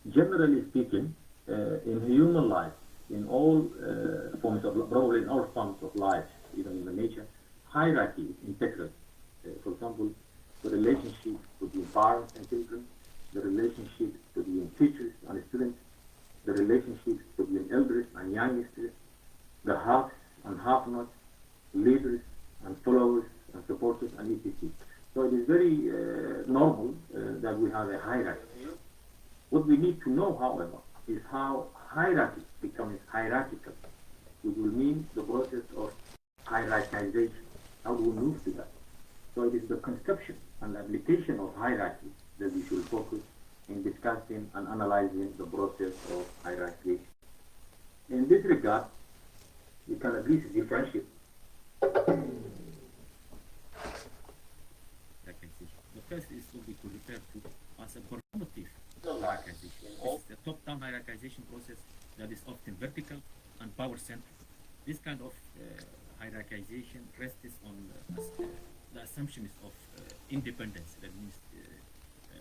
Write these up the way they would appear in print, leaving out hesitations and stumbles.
Generally speaking, in human life, in all forms of, probably in all forms of life, even in the nature, hierarchy is integral. For example, the relationship between parents and children, the relationship between teachers and students, the relationship between elders and youngsters, the haves and have-nots, leaders and followers and supporters and etc. So it is very normal that we have a hierarchy. What we need to know, however, is how hierarchy becomes hierarchical, which will mean the process of hierarchization. How do we move to that? So it is the conception and application of hierarchy that we should focus in discussing and analyzing the process of hierarchization. In this regard, we can at least differentiate. The first is what we could refer to as a performative hierarchization. It's the top-down hierarchization process that is often vertical and power-centric. This kind of hierarchization rests on the assumptions of independence. That means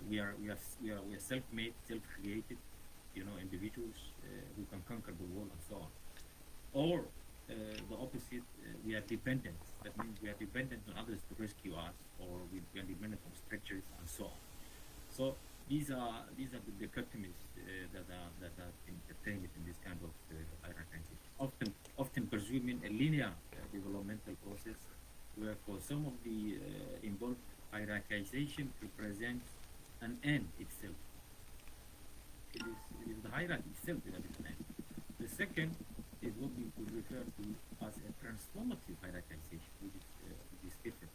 we are self-made, self-created, individuals who can conquer the world and so on. Or the opposite, we are dependent. That means we are dependent on others to rescue us, or we are dependent on structures and so on. So these are the dichotomies that are entertained in this kind of hierarchization. Often presuming a linear developmental process, where for some of the involved, hierarchization represents an end itself. It is the hierarchy itself that is an end. The second is what we could refer to as a transformative hierarchization, which is different.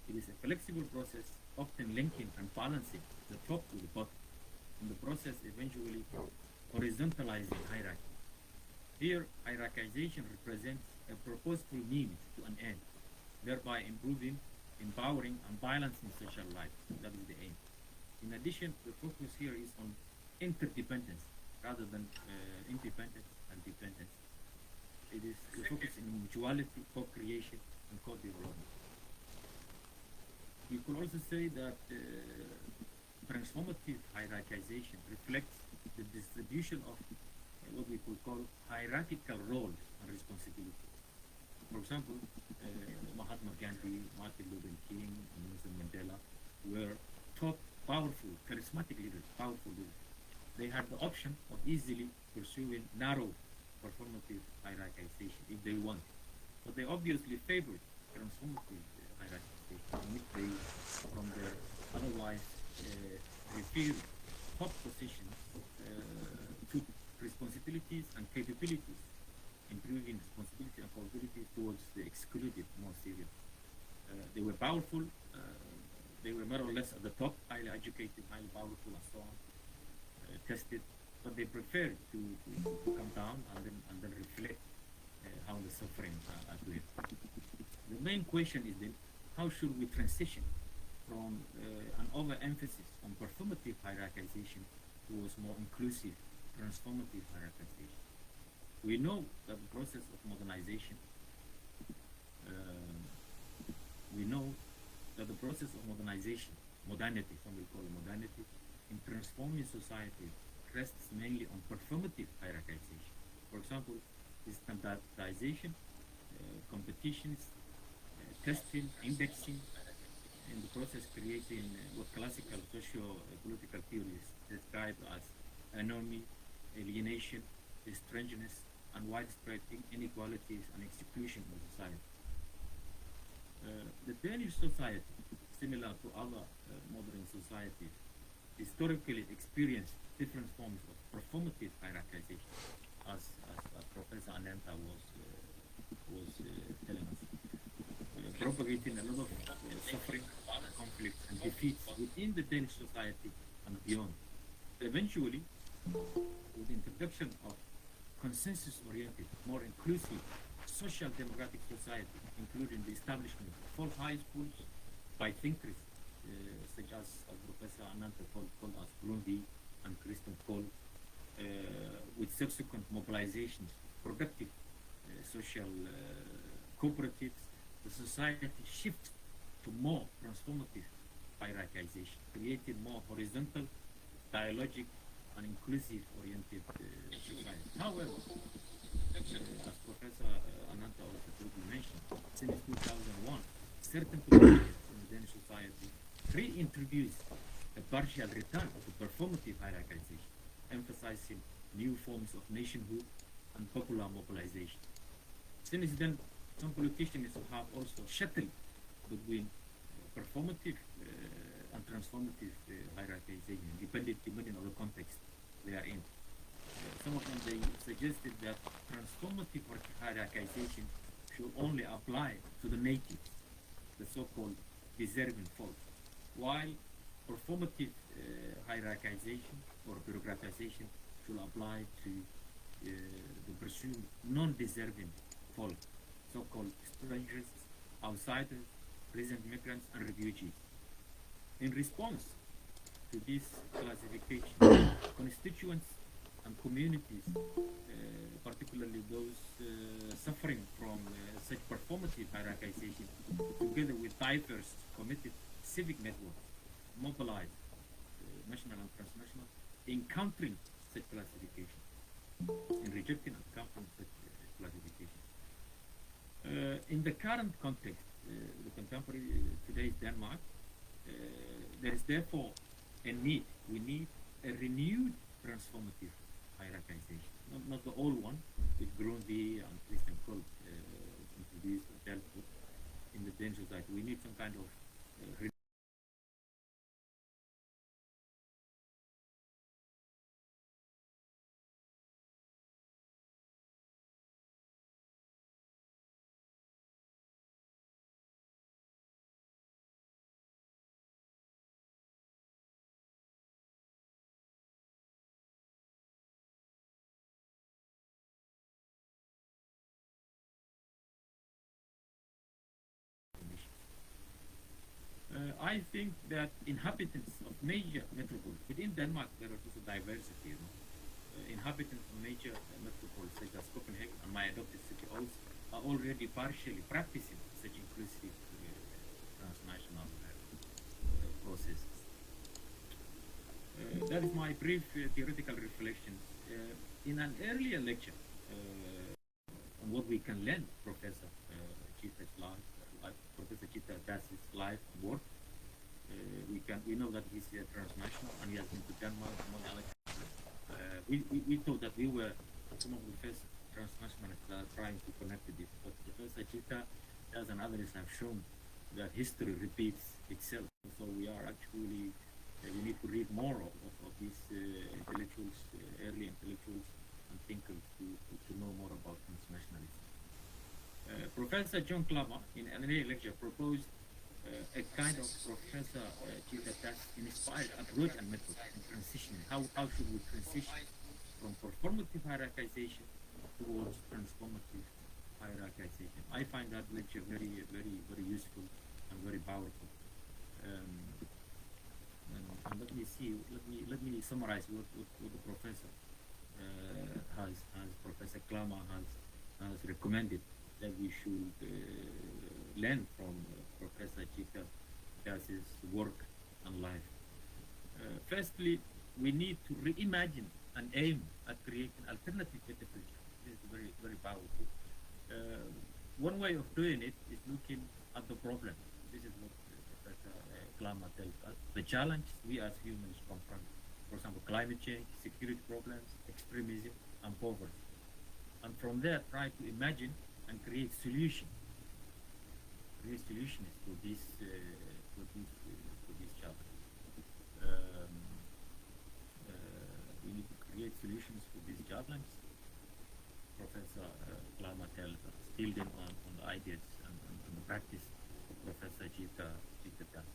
It is a flexible process, often linking and balancing the top with the bottom, and the process eventually horizontalizing hierarchy. Here, hierarchization represents a purposeful means to an end, thereby improving, empowering, and balancing social life. That is the aim. In addition, the focus here is on interdependence rather than independence and dependence. It is the focus in mutuality, co-creation, and co-development. You could also say that transformative hierarchization reflects the distribution of what we could call hierarchical roles and responsibilities. For example, Mahatma Gandhi, Martin Luther King, and Nelson Mandela were top, powerful, charismatic leaders, powerful leaders. They had the option of easily pursuing narrow performative hierarchization if they want. But they obviously favored transformative hierarchization, in which they, from their otherwise revered top positions, took responsibilities and capabilities, improving responsibility and capabilities towards the excluded more serious. They were powerful, they were more or less at the top, highly educated, highly powerful, and so on, tested, but they preferred to come down and then reflect how the suffering are doing. The main question is then, how should we transition from an overemphasis on performative hierarchization towards more inclusive, transformative hierarchization? We know that the process of modernization, modernity, some will call it modernity, in transforming society rests mainly on performative hierarchization. For example, standardization, competitions, testing, indexing, in the process creating what classical socio-political theories describe as anomie, alienation, strangeness, and widespread inequalities and exclusion of society. The Danish society, similar to other modern societies, historically experienced different forms of performative hierarchization, as Professor Ananta was telling us, propagating a lot of suffering, conflict, and defeats within the Danish society and beyond. Eventually, with the introduction of consensus-oriented, more inclusive, social democratic society, including the establishment of full high schools by thinkers such as Professor Ananta called as Grundy and Christian Cole, with subsequent mobilizations, productive social cooperatives, the society shifts to more transformative hierarchization, creating more horizontal, dialogic, an inclusive-oriented society. However, as Professor Ananta also probably mentioned, since 2001, certain politicians in the Danish society reintroduced a partial return to performative hierarchization, emphasizing new forms of nationhood and popular mobilization. Since then, some politicians have also shuttled between performative and transformative hierarchization, depending on the context they are in. Some of them, they suggested that transformative hierarchization should only apply to the natives, the so-called deserving folk, while performative hierarchization or bureaucratization should apply to the presumed non-deserving folk, so-called strangers, outsiders, recent migrants, and refugees. In response to this classification, constituents and communities, particularly those suffering from such performative hierarchization, together with diverse, committed civic networks, mobilized, national and transnational, in countering such classification, in rejecting and countering such classification. In the current context, the contemporary today's Denmark, there is therefore a need. We need a renewed transformative hierarchization, not the old one with Grundtvig and Christian Kohl introduced or dealt with in the Danish society. We need some kind of I think that inhabitants of major metropoles, within Denmark there is also diversity, you know. Inhabitants of major metropoles such as Copenhagen and my adopted city also are already partially practicing such inclusive transnational processes. That is my brief theoretical reflections. In an earlier lecture on what we can learn Professor Chita's life, Professor Chita Das's life and work, we know that he's transnational and he has been to Denmark among other countries. We thought that we were some of the first transnationalists that are trying to connect to this, but Professor Chita, as and others have shown that history repeats itself. So we are actually we need to read more of these intellectuals, early intellectuals and thinkers to know more about transnationalism. Professor John Clama in an earlier lecture proposed a kind of Professor Chita Das inspired approach and method in transitioning. How should we transition from performative hierarchization towards transformative hierarchization? I find that lecture very, very, very useful and very powerful. And let me see. Let me summarize what the professor has Professor Clama has recommended that we should learn from Professor Chita Das's work and life. Firstly, we need to reimagine and aim at creating alternative better future. This is very, very powerful. One way of doing it is looking at the problem. This is what Professor Clama tells us. The challenge we as humans confront, for example, climate change, security problems, extremism, and poverty. And from there, try to imagine and create solutions. Create solutions for this challenge. We need to create solutions for these challenges. Professor Clama tells us, building on the ideas and the practice of Professor Chita Das.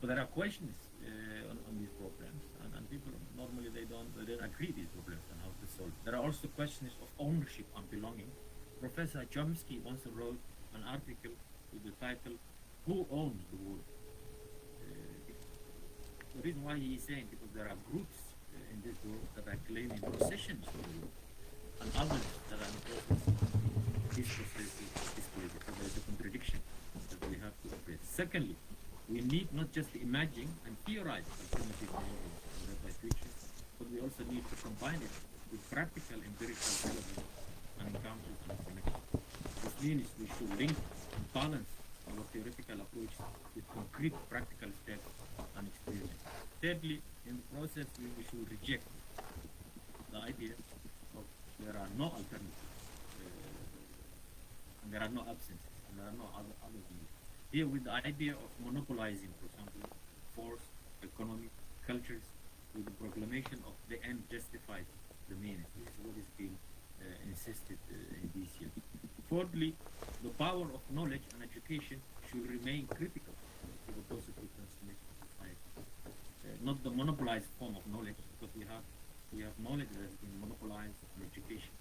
But there are questions on these problems, and people normally they don't agree these problems and how to solve. There are also questions of ownership and belonging. Professor Chomsky once wrote an article with the title, "Who Owns the World?" The reason why he is saying, because there are groups in this world that are claiming possessions of the world, and others that are in the process of dispossessing. So there is a contradiction that we have to address. Secondly, we need not just imagine and theorize alternative models of the future, but also need to combine it with practical empirical relevance and encounters and connections. This means we should link and balance our theoretical approach with concrete practical steps and experiences. Thirdly, in the process, we should reject the idea of there are no alternatives, and there are no absences, and there are no other views. Here with the idea of monopolizing, for example, force, economy, cultures, with the proclamation of the end justifies the means. This is what is being insisted in these years. Fourthly, the power of knowledge and education should remain critical to the positive transformation of society. Not the monopolized form of knowledge, because we have knowledge that has been monopolized in education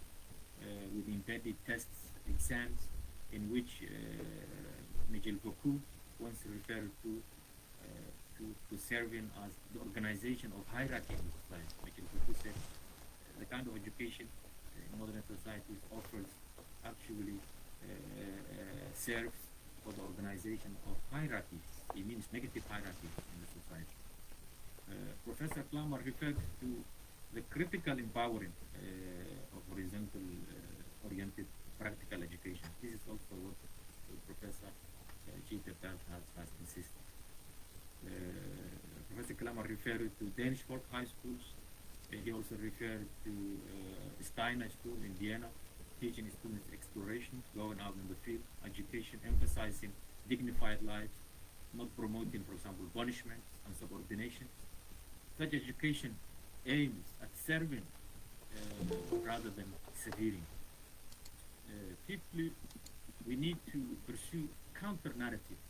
with embedded tests, exams, in which Michel Foucault once referred to serving as the organization of hierarchy in society. Michel Foucault said the kind of education modern societies offers actually serves for the organization of hierarchies. It means negative hierarchies in the society. Professor Kumar referred to the critical empowering of horizontal oriented practical education. This is also what Professor Chita has insisted. Professor Kumar referred to Danish folk high schools. He also referred to Steiner School in Vienna, teaching students exploration, going out in the field, education, emphasizing dignified lives, not promoting, for example, punishment and subordination. Such education aims at serving rather than severing. Fifthly, we need to pursue counter-narratives,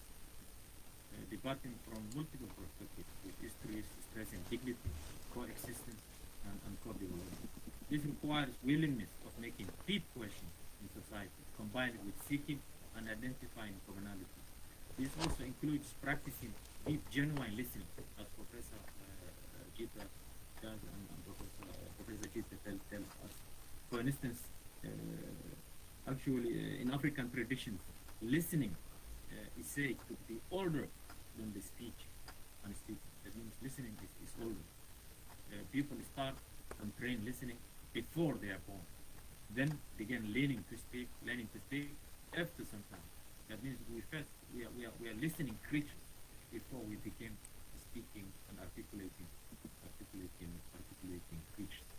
debating from multiple perspectives, with histories stressing dignity, coexistence, and co-development. This requires willingness of making deep questions in society, combined with seeking and identifying commonality. This also includes practicing deep, genuine listening, as Professor Gita does and Professor Gita tells us. For instance, actually, in African traditions, listening is said to be older than the speech and speaking. That means listening is older. People start and train listening before they are born, then begin learning to speak after some time. That means we are listening creatures before we became speaking and articulating creatures.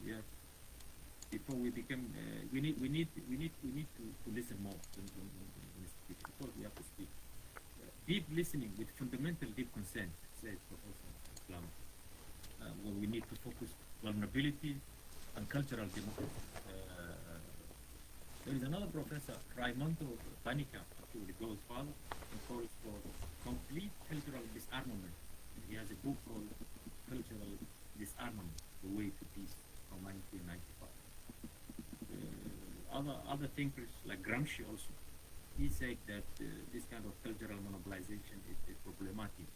Yeah. Before we become, we need to listen more than speak. Of course, we have to speak. Deep listening with fundamental deep consent, says Professor Islam. Where we need to focus vulnerability and cultural democracy. There is another professor, Raimondo Panica, actually goes further and calls for complete cultural disarmament. And he has a book called Cultural Disarmament, The Way to Peace, from 1995. Other thinkers like Gramsci also, he said that this kind of cultural monopolization is problematic.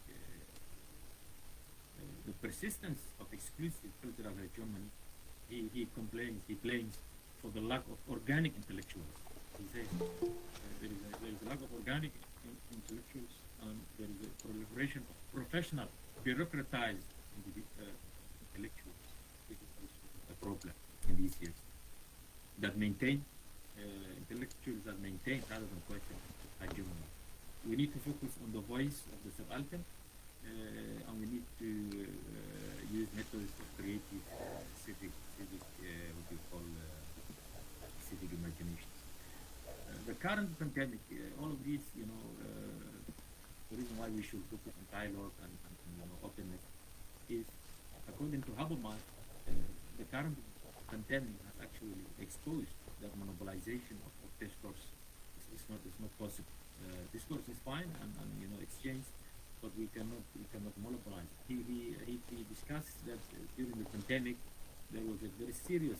The persistence of exclusive cultural hegemony, he blames for the lack of organic intellectuals. He says there is a lack of organic intellectuals, and there is a proliferation of professional, bureaucratized intellectuals. This is also a problem in these years. That maintain intellectuals that maintain rather than question hegemony. We need to focus on the voice of the subaltern, and we need to use methods of creative civic what you call civic imagination. The current pandemic, all of these, the reason why we should focus on dialogue and openness is, according to Habermas, the current pandemic has actually exposed that monopolization of discourse is not possible. Discourse is fine and exchange, but we cannot monopolize. He discussed that during the pandemic there was a very serious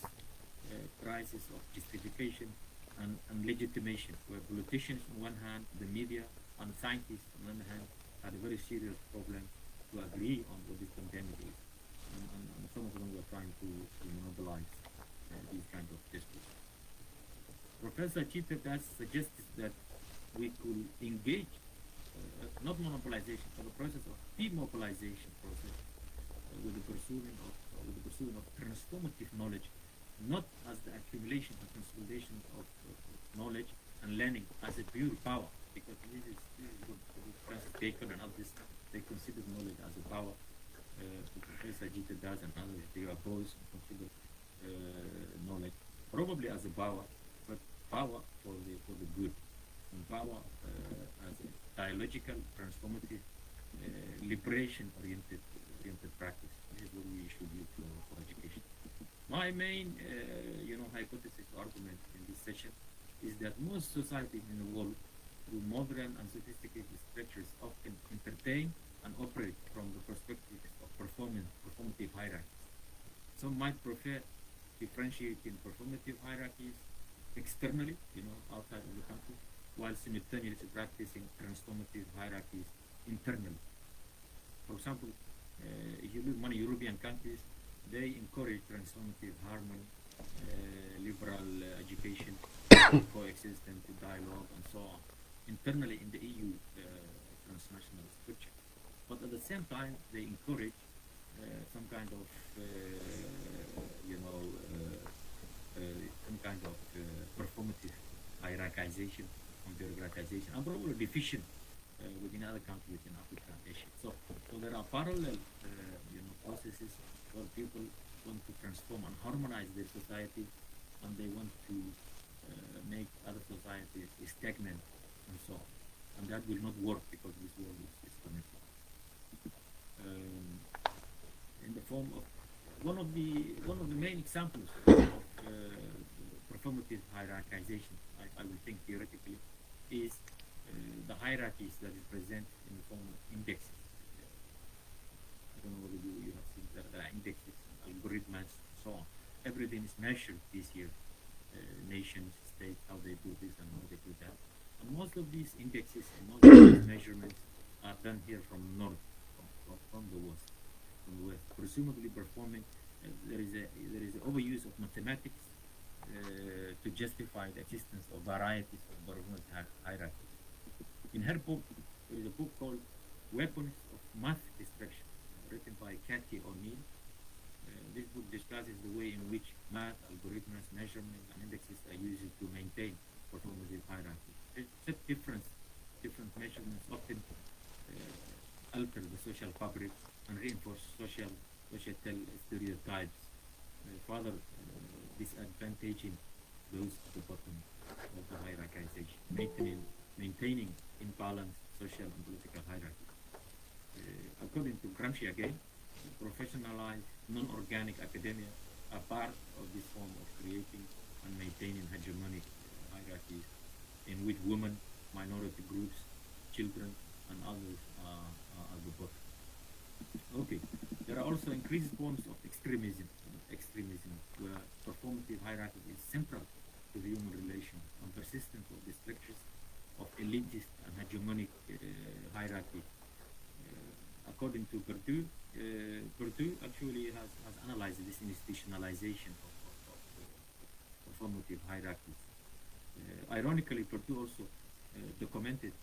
crisis of justification and legitimation, where politicians on one hand, the media, and scientists on the other hand had a very serious problem to agree on what this pandemic is, and some of them were trying to monopolize these kind of discourse. Professor Chita suggested that we could engage not monopolization, but the process of demobilization process with the pursuing of transformative knowledge, not as the accumulation and consolidation of knowledge and learning as a pure power, because this is what Francis Bacon and others, they consider knowledge as a power. Professor Gita does and others, they oppose and consider knowledge probably as a power, but power for the good, and power as a dialogical, transformative, liberation-oriented practice. This is what we should look for education. My main, hypothesis argument in this session is that most societies in the world, through modern and sophisticated structures, often entertain and operate from the perspective of performative hierarchies. Some might prefer differentiating performative hierarchies externally, outside of the country, while simultaneously practicing transformative hierarchies internally. For example, if you look at many European countries, they encourage transformative harmony, liberal education, coexistence, dialogue, and so on, internally in the EU transnational structure. But at the same time, they encourage some kind of, performative hierarchization and bureaucratization, and probably deficient within other countries in Africa and Asia. So there are parallel, processes where people want to transform and harmonize their society, and they want to make other societies stagnant and so on. And that will not work because this world is connected. In the form of one of the main examples of performative hierarchization, I would think theoretically, is the hierarchies that is present in the form of indexes. I don't know whether you have seen that there are indexes, algorithms, and so on. Everything is measured this year. Nations, states, how they do this and how they do that. And most of these indexes and most of these measurements are done here from north, from the west. Presumably performing, there is an overuse of mathematics to justify the existence of varieties of performative hierarchies. In her book, there is a book called Weapons of Math Destruction, written by Cathy O'Neill. This book discusses the way in which math, algorithms, measurements, and indexes are used to maintain performative hierarchies. Different measurements often alter the social fabric and reinforce societal stereotypes, further disadvantaging those at the bottom of the hierarchization, maintaining imbalanced social and political hierarchies. According to Gramsci again, professionalized, non-organic academia are part of this form of creating and maintaining hegemonic hierarchies in which women, minority groups, children, and others are at the bottom. Okay, there are also increased forms of extremism, where performative hierarchy is central to the human relation and persistence of the structures of elitist and hegemonic hierarchy. According to Pradhan actually has analyzed this institutionalization of performative hierarchies. Ironically, Pradhan also documented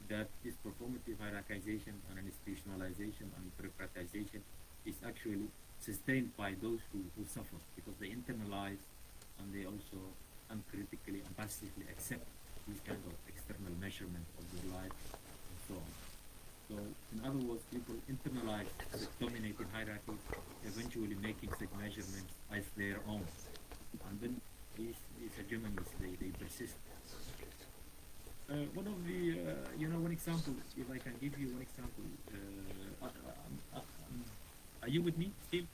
that this performative hierarchization and institutionalization and bureaucratization is actually sustained by those who suffer, because they internalize and they also uncritically and passively accept these kind of external measurement of their life and so on. So, in other words, people internalize the dominating hierarchy, eventually making such measurements as their own. And then these hegemonies, they persist. One of the, one example, if I can give you one example, are you with me still?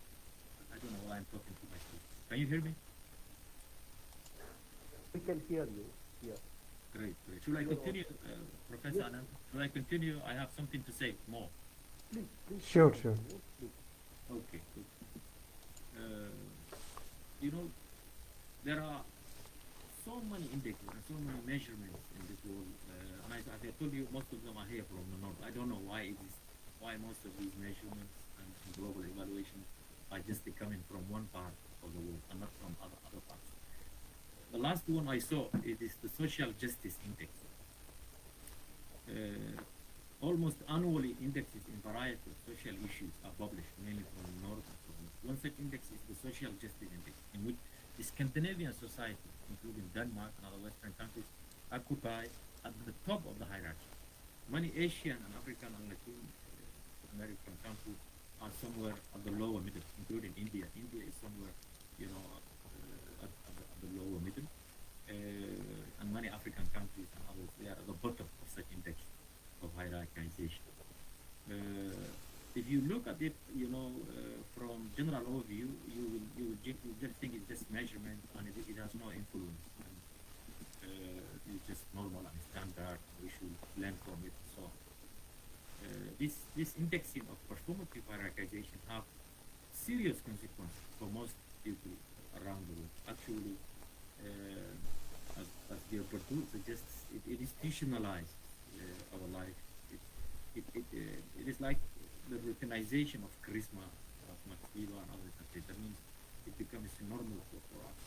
I don't know why I'm talking to myself. Can you hear me? We can hear you. Yeah. Great. Should I continue, Professor Ananta? Should I continue? I have something to say more. Please. Sure. Please. Okay, good. There are so many indexes and so many measurements in this world, and as I told you, most of them are here from the north. I don't know why most of these measurements and global evaluations are just coming from one part of the world and not from other parts. The last one I saw is the Social Justice Index. Almost annually, indexes in variety of social issues are published, mainly from North and South. One such index is the Social Justice Index, in which the Scandinavian society, including Denmark and other Western countries, occupy at the top of the hierarchy. Many Asian and African and Latin American countries are somewhere at the lower middle, including India. India is somewhere, at the lower middle. And many African countries and others, they are at the bottom of such index of hierarchization. If you look at it, from general overview, you will just think it's just measurement and it has no influence. And, it's just normal and standard. We should learn from it. So this indexing of performative hierarchization have serious consequences for most people around the world. Actually, as the Pradhan suggests, it institutionalized our life. It is like the routinization of charisma, of Max Weber and others. That means it becomes normal for us.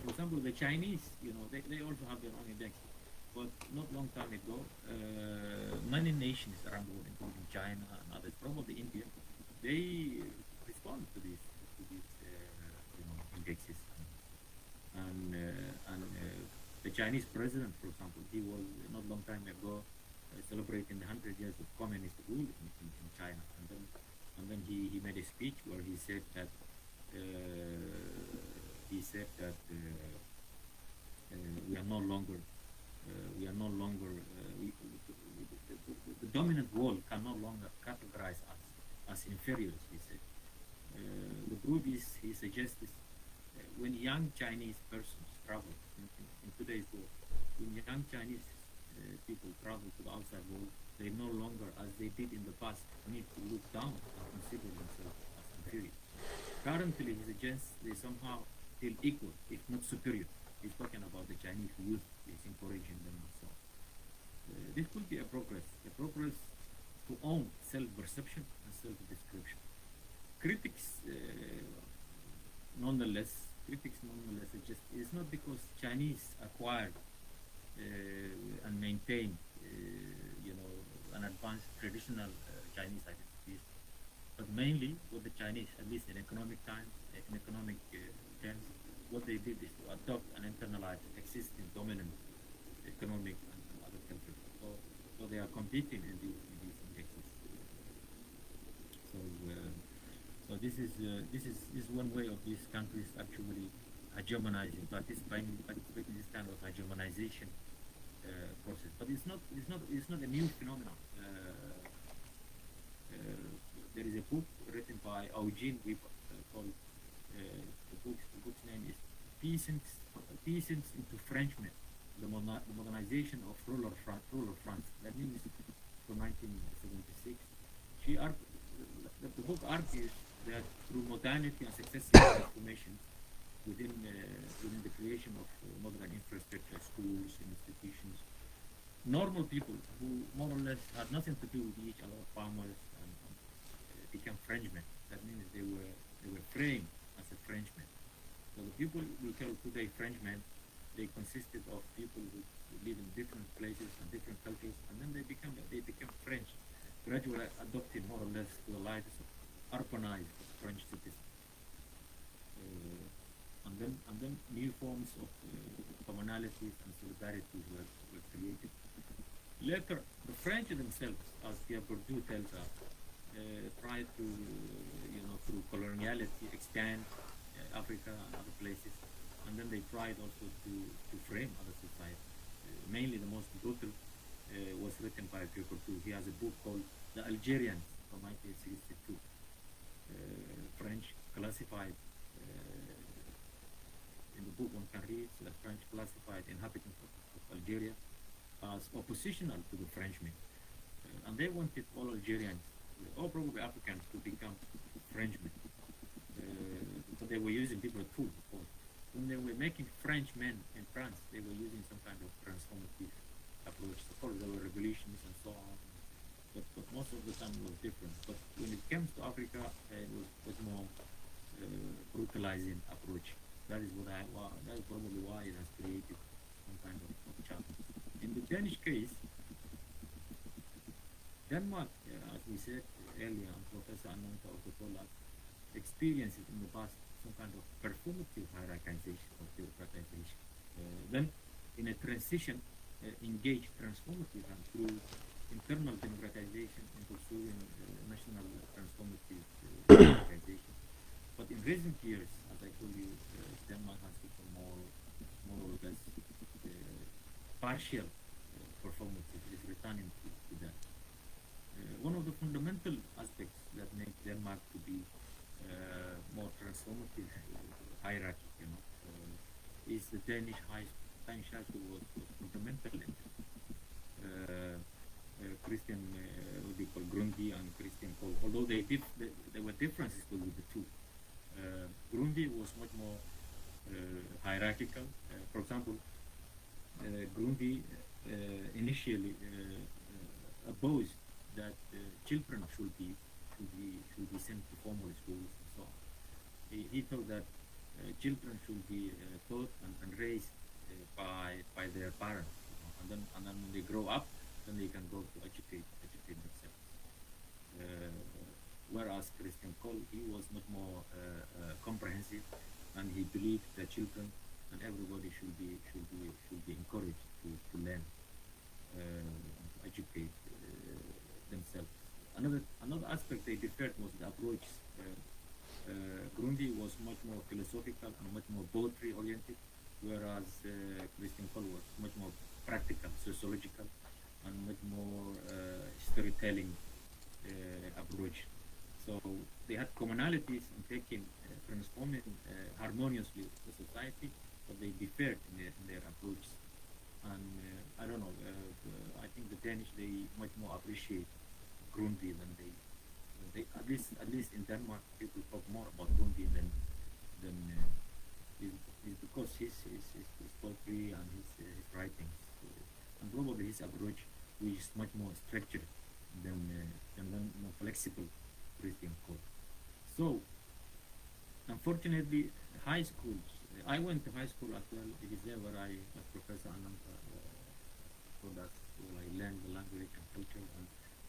For example, the Chinese, they also have their own index. But not long time ago, many nations around the world, including China and others, probably India, they respond to these indexes. And the Chinese president, for example, he was not long time ago celebrating the 100 years of communist rule in China, and then he made a speech where he said that we are no longer the dominant world can no longer categorize us as inferiors. He said the proof is, he suggests, when young Chinese persons travel in today's world, when young Chinese people travel to the outside world, they no longer, as they did in the past, need to look down and consider themselves as inferior. Currently, he suggests they somehow feel equal, if not superior. He's talking about the Chinese youth. He's encouraging them and so on. This could be a progress to own self-perception and self-description. Critics nonetheless suggest it's not because Chinese acquired and maintained, an advanced traditional Chinese identities, but mainly what the Chinese, at least in economic terms, what they did is to adopt and internalize existing dominant economic and other cultures. So they are competing in these indexes. So this is one way of these countries actually hegemonizing, participating in this kind of hegemonization process. But it's not a new phenomenon. There is a book written by Eugene Weber called the book's name is Peasants into Frenchmen: the Modernization of Rural France. That means from 1976. The book argues that through modernity and successive transformations within the creation of modern infrastructure, schools, and institutions, normal people who more or less had nothing to do with each other, farmers, and became Frenchmen. That means they were framed as a Frenchman. So the people we call today Frenchmen, they consisted of people who live in different places and different cultures, and then they became French, gradually adopting more or less to the lives of urbanized French citizens. And then new forms of commonalities and solidarities were created. Later, the French themselves, as Pierre Bourdieu tells us, tried to, through coloniality, expand Africa and other places, and then they tried also to frame other societies. Mainly the most brutal was written by Pierre Bourdieu. He has a book called The Algerians from 1962. French classified, in the book one can read, the French classified inhabitants of Algeria as oppositional to the Frenchmen. And they wanted all Algerians, or probably Africans, to become Frenchmen. But they were using different tools, of course. When they were making Frenchmen in France, they were using some kind of transformative approach. Of course, there were revolutions and so on, but most of the time it was different. But when it comes to Africa, it was more brutalizing approach. That is probably why it has created some kind of challenge. In the Danish case, Denmark, as we said earlier, and Professor Ananta also told us, experienced in the past some kind of performative hierarchization or bureaucratization. Then, in a transition, engaged transformative and through internal democratization and pursuing national transformative hierarchization. But in recent years, as I told you, Denmark has become more or less partial performative. It is returning to that. One of the fundamental aspects that make Denmark to be more transformative hierarchy, is the Danish high-school was fundamental in it. Christian, what they call Grundtvig and Christian Kohl, although there were differences between the two. Grundtvig was much more hierarchical. For example, Grundtvig initially opposed that children should be sent to formal schools and so on. He thought that children should be taught and raised by their parents, and then when they grow up, then they can go to educate themselves. Whereas Christian Kohl, he was much more comprehensive, and he believed that children and everybody should be encouraged to learn and to educate themselves. Another aspect they differed was the approach. Grundtvig was much more philosophical and much more poetry oriented, whereas Christian Kohl was much more practical, sociological, and much more storytelling approach. So they had commonalities in transforming harmoniously the society, but they differed in their approach. And I don't know, I think the Danish, they much more appreciate Grundtvig than they at least in Denmark, people talk more about Grundtvig than because his poetry and his writings, and probably his approach, which is much more structured than more flexible Christian Kohl. So, unfortunately, high schools. I went to high school as well. It is there where as Professor Ananta told us, where I learned the language and culture,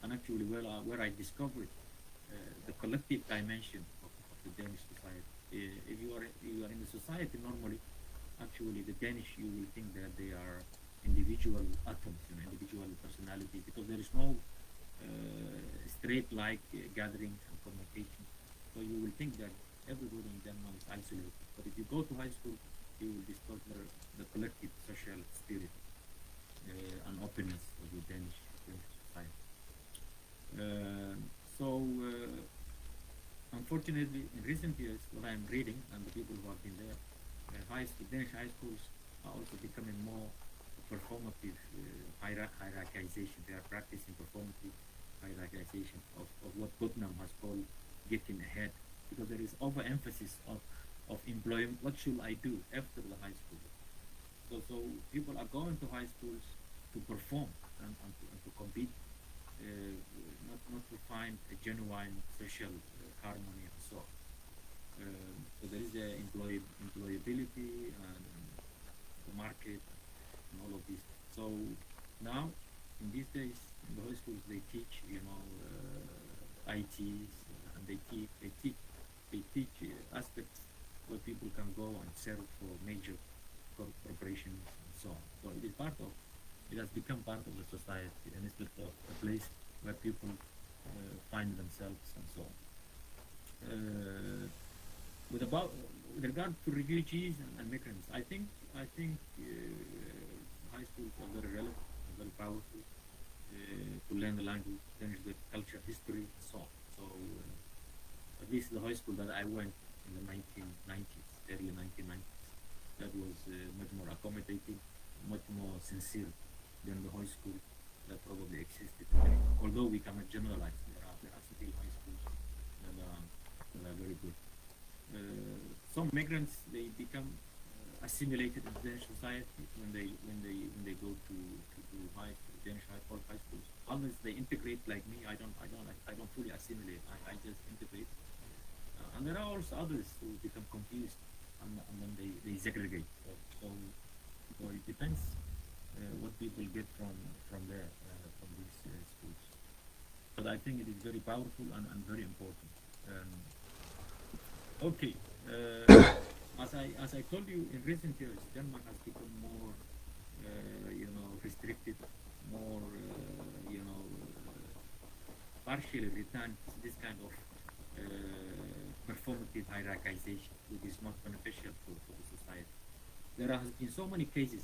and actually where I discovered the collective dimension of the Danish society. If you are in the society normally, actually the Danish, you will think that they are individual atoms, individual personalities, because there is no straight-like gatherings and communication. So you will think that everybody in Denmark is isolated. But if you go to high school, you will discover the collective social spirit and openness of the Danish society. Unfortunately, in recent years, what I'm reading and the people who have been there, Danish high schools are also becoming more performative hierarchization. They are practicing performative hierarchization of what Gautam has called getting ahead, because there is overemphasis of employment. What should I do after the high school? So people are going to high schools to perform and to compete. Not to find a genuine social harmony and so on. So there is the employability and the market and all of this. So now, in these days, in the high schools, they teach, ITs, and they teach aspects where people can go and serve for major corporations and so on. So it has become part of the society, and it's a place where people find themselves and so on. With regard to refugees and migrants, I think high schools are very relevant, very powerful to learn the language, Danish culture, history, and so on. So at least the high school that I went in the 1990s, early 1990s, that was much more accommodating, much more sincere than the high school that probably existed today. Although we cannot generalize, there are still high schools that are very good. Some migrants, they become assimilated in Danish society when they go to Danish high schools. Others, they integrate like me. I don't fully assimilate. I just integrate. And there are also others who become confused and then they segregate. So it depends what people get from there, from these schools. I think it is very powerful and very important. Okay, as I told you, in recent years, Denmark has become more, restricted, more, partially returned to this kind of performative hierarchization, which is not beneficial for the society. There has been so many cases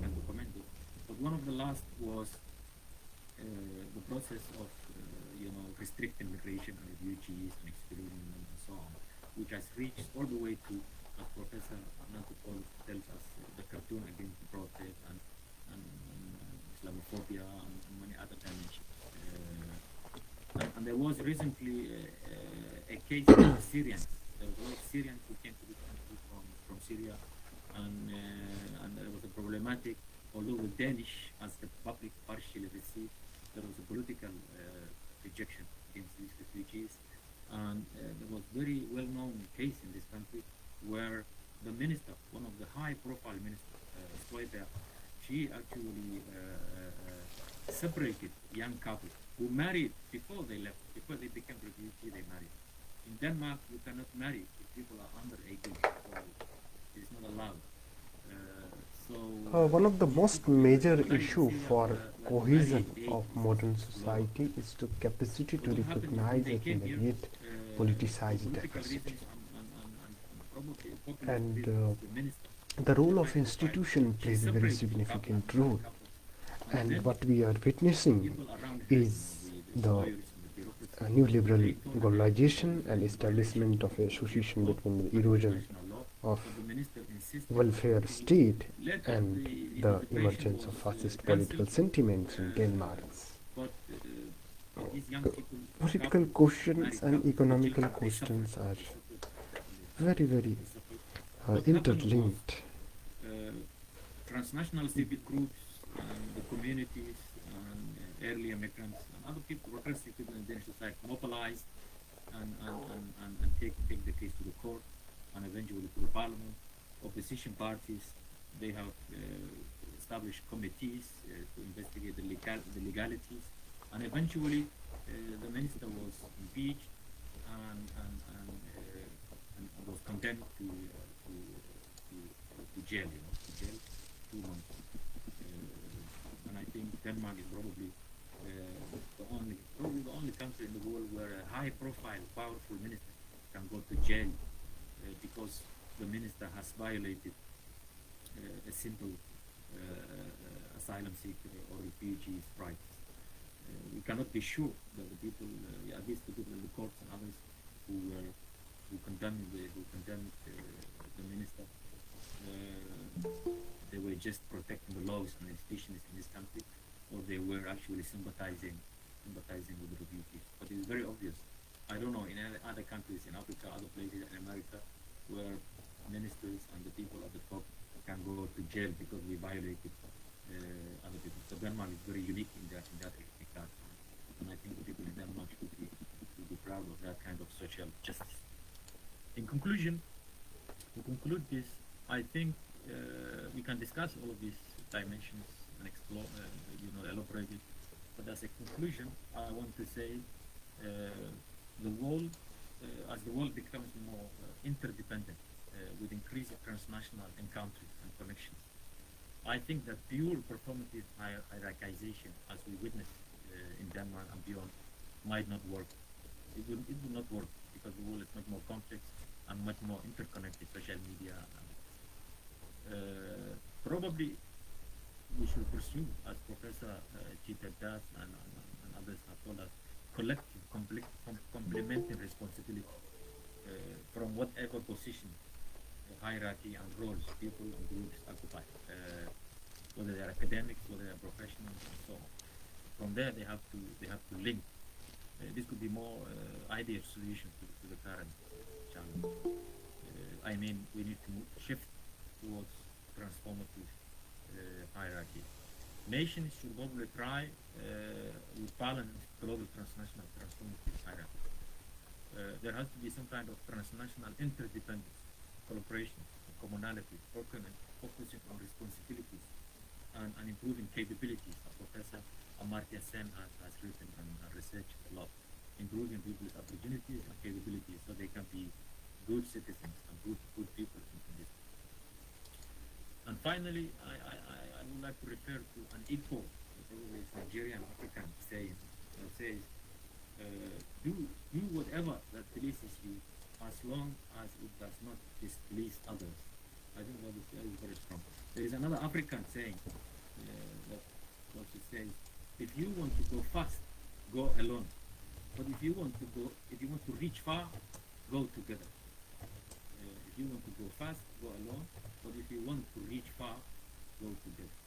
can document it, but one of the last was the process of restricting migration and refugees and excluding them and so on, which has reached all the way to, as Professor Ananta tells us, the cartoon against protest and Islamophobia and many other dimensions. And there was recently a case of Syrians. There was a lot of Syrians who came to this country from Syria, and there was a problematic, although the Danish, as the public partially received, there was a political rejection against these refugees. And there was very well-known case in this country where the minister, one of the high-profile ministers, Poetess, she actually separated young couples who married before they left, before they became refugees, they married. In Denmark, you cannot marry if people are under 18, so it's not allowed. One of the most major issue for cohesion of modern society is the capacity to recognize and navigate politicized diversity. And the role of institution plays a very significant role. And what we are witnessing is the neoliberal globalization and establishment of association between the erosion of welfare state and the emergence of fascist political sentiments in Denmark. Political questions and economical questions are very interlinked. Transnational civic groups and the communities and early immigrants and other people, progressive people in the Danish society mobilized and take the case to the court and eventually to the parliament. Opposition parties, they have established committees to investigate the legalities, and eventually the minister was impeached and was condemned to jail, to jail 2 months. And I think Denmark is probably the only country in the world where a high-profile, powerful minister can go to jail because the minister has violated a simple asylum seeker or refugee's rights. We cannot be sure that the people, at least the people in the courts and others who condemned the minister, they were just protecting the laws and institutions in this country, or they were actually sympathizing with the refugees. But it's very obvious. I don't know in other countries in Africa, other places in America, where ministers and the people at the top can go to jail because we violated other people. So Denmark is very unique in that regard, and I think the people in Denmark should be proud of that kind of social justice. In conclusion, to conclude this, I think we can discuss all of these dimensions and explore, elaborate it. But as a conclusion, I want to say the world, as the world becomes more interdependent with increased transnational encounters and connections, I think that pure performative hierarchization, as we witness in Denmark and beyond, might not work. It will not work because the world is much more complex and much more interconnected, social media. Probably we should pursue, as Professor Chita does and others have told us, collective, complementary responsibility from whatever position, hierarchy and roles people and groups occupy, whether they are academics, whether they are professionals, and so on. From there, they have to link. This could be more ideal solution to the current challenge. I mean, we need to shift towards transformative hierarchy. Nations should probably try to balance global transnational transformative hierarchy. There has to be some kind of transnational interdependence, collaboration, commonality, focusing on responsibilities and improving capabilities, as Professor Amartya Sen has written and researched a lot, improving people's opportunities and capabilities so they can be good citizens and good people in this. And finally, I would like to refer to an Igbo, probably it's Nigerian African saying, that says, do whatever that pleases you as long as it does not displease others. I think that is very strong. There is another African saying that also says, if you want to go fast, go alone. But if you want to reach far, go together. If you want to go fast, go alone. But if you want to reach far, go together.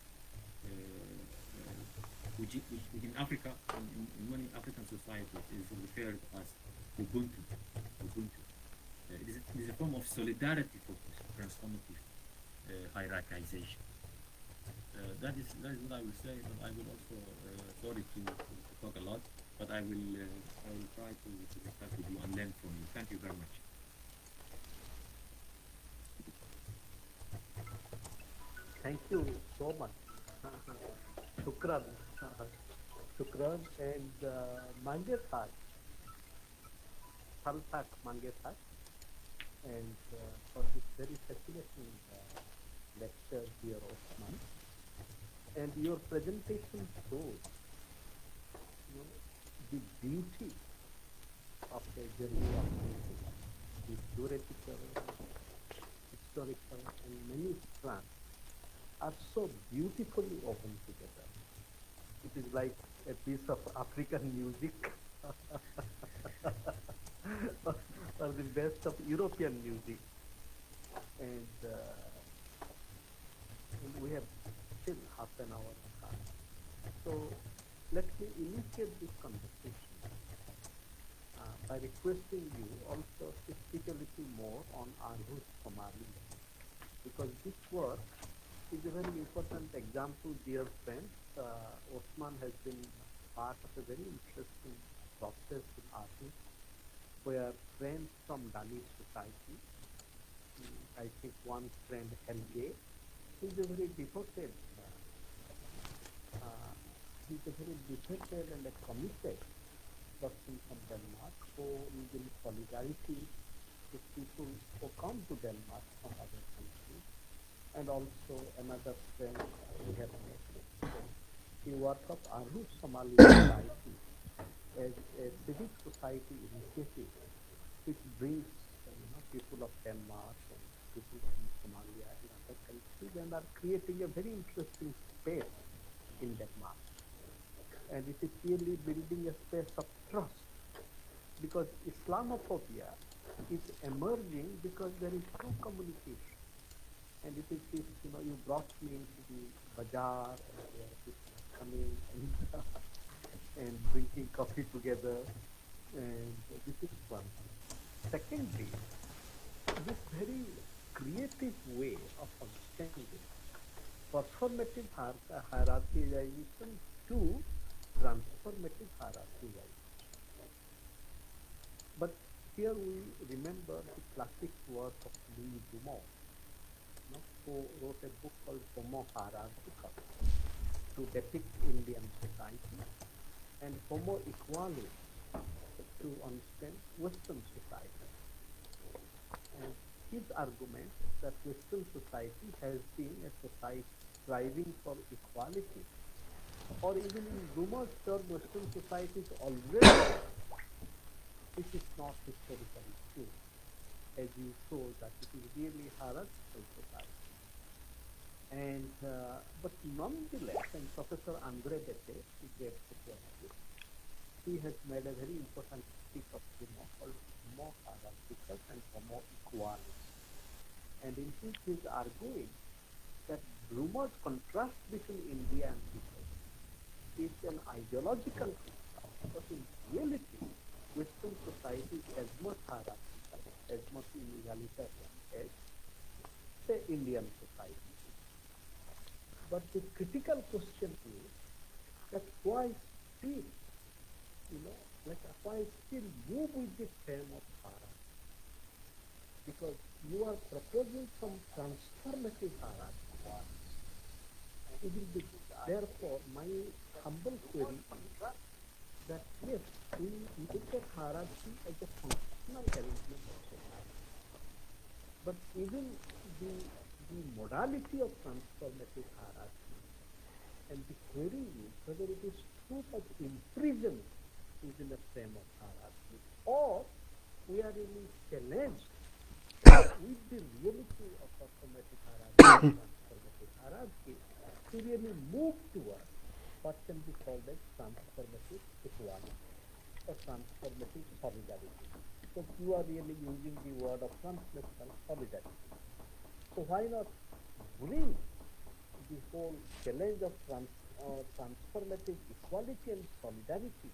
Which in Africa, in many African societies, is referred as Ubuntu. Ubuntu. It is a form of solidarity focus, transformative hierarchization. That is what I will say, but I will also, sorry to talk a lot, but I will try to discuss with you and learn from you. Thank you very much. Thank you so much. Shukran. Shukran and Mangetak. Saltak Mangetak. And for this very fascinating lecture here, Osman. And your presentation shows, the beauty of the journey of music, the theoretical, historical, and many strands are so beautifully woven together. It is like a piece of African music or the best of European music. And we have still half an hour of time. So let me initiate this conversation by requesting you also to speak a little more on Arhus Somali, because this work is a very important example, dear friends. Osman has been part of a very interesting process in Arhus, where friends from Danish society, I think one friend Helge, he's a very devoted and a committed person from Denmark who is in solidarity with people who come to Denmark from other countries. And also another friend we have met. He worked of Arhus Somali Society as a civic society initiative which brings people of Denmark and people from Somalia and other countries and are creating a very interesting space in Denmark. And it is really building a space of trust, because Islamophobia is emerging because there is no communication. And it is this, you brought me into the bazaar, and where people are coming and drinking coffee together, and this is one thing. Secondly, this very creative way of understanding performative hierarchization to transformative hierarchization. But here we remember the classic work of Louis Dumont, who wrote a book called Homo Hierarchical to depict Indian society, and Homo Equalis to understand Western society. And his argument that Western society has been a society striving for equality, or even in Dumont's term, Western society is already, this is not historically true, as you saw that it is really hierarchical society. And but nonetheless, and Professor Andre Bete, who gave sociology, he has made a very important piece of Dumont called Homo Hierarchical and Homo Equalis. And in which he is arguing that Dumont's contrast between India and people is an ideological contrast, because in reality, Western society is as much hierarchical, as much egalitarian as, say, Indian society. But the critical question is that why still, why still move with the frame of hierarchy? Because you are proposing some transformative hierarchy. Therefore, my humble query is that yes, we look at hierarchy as a functional arrangement of society. But even the modality of transformative hierarchy and the query is whether it is too much imprisoned within a frame of hierarchy, or we are really challenged with the reality of transformative hierarchy, transformative hierarchy, to really move towards what can be called as transformative equality or transformative solidarity. So you are really using the word of transnational solidarity. So why not bring the whole challenge of transformative equality and solidarity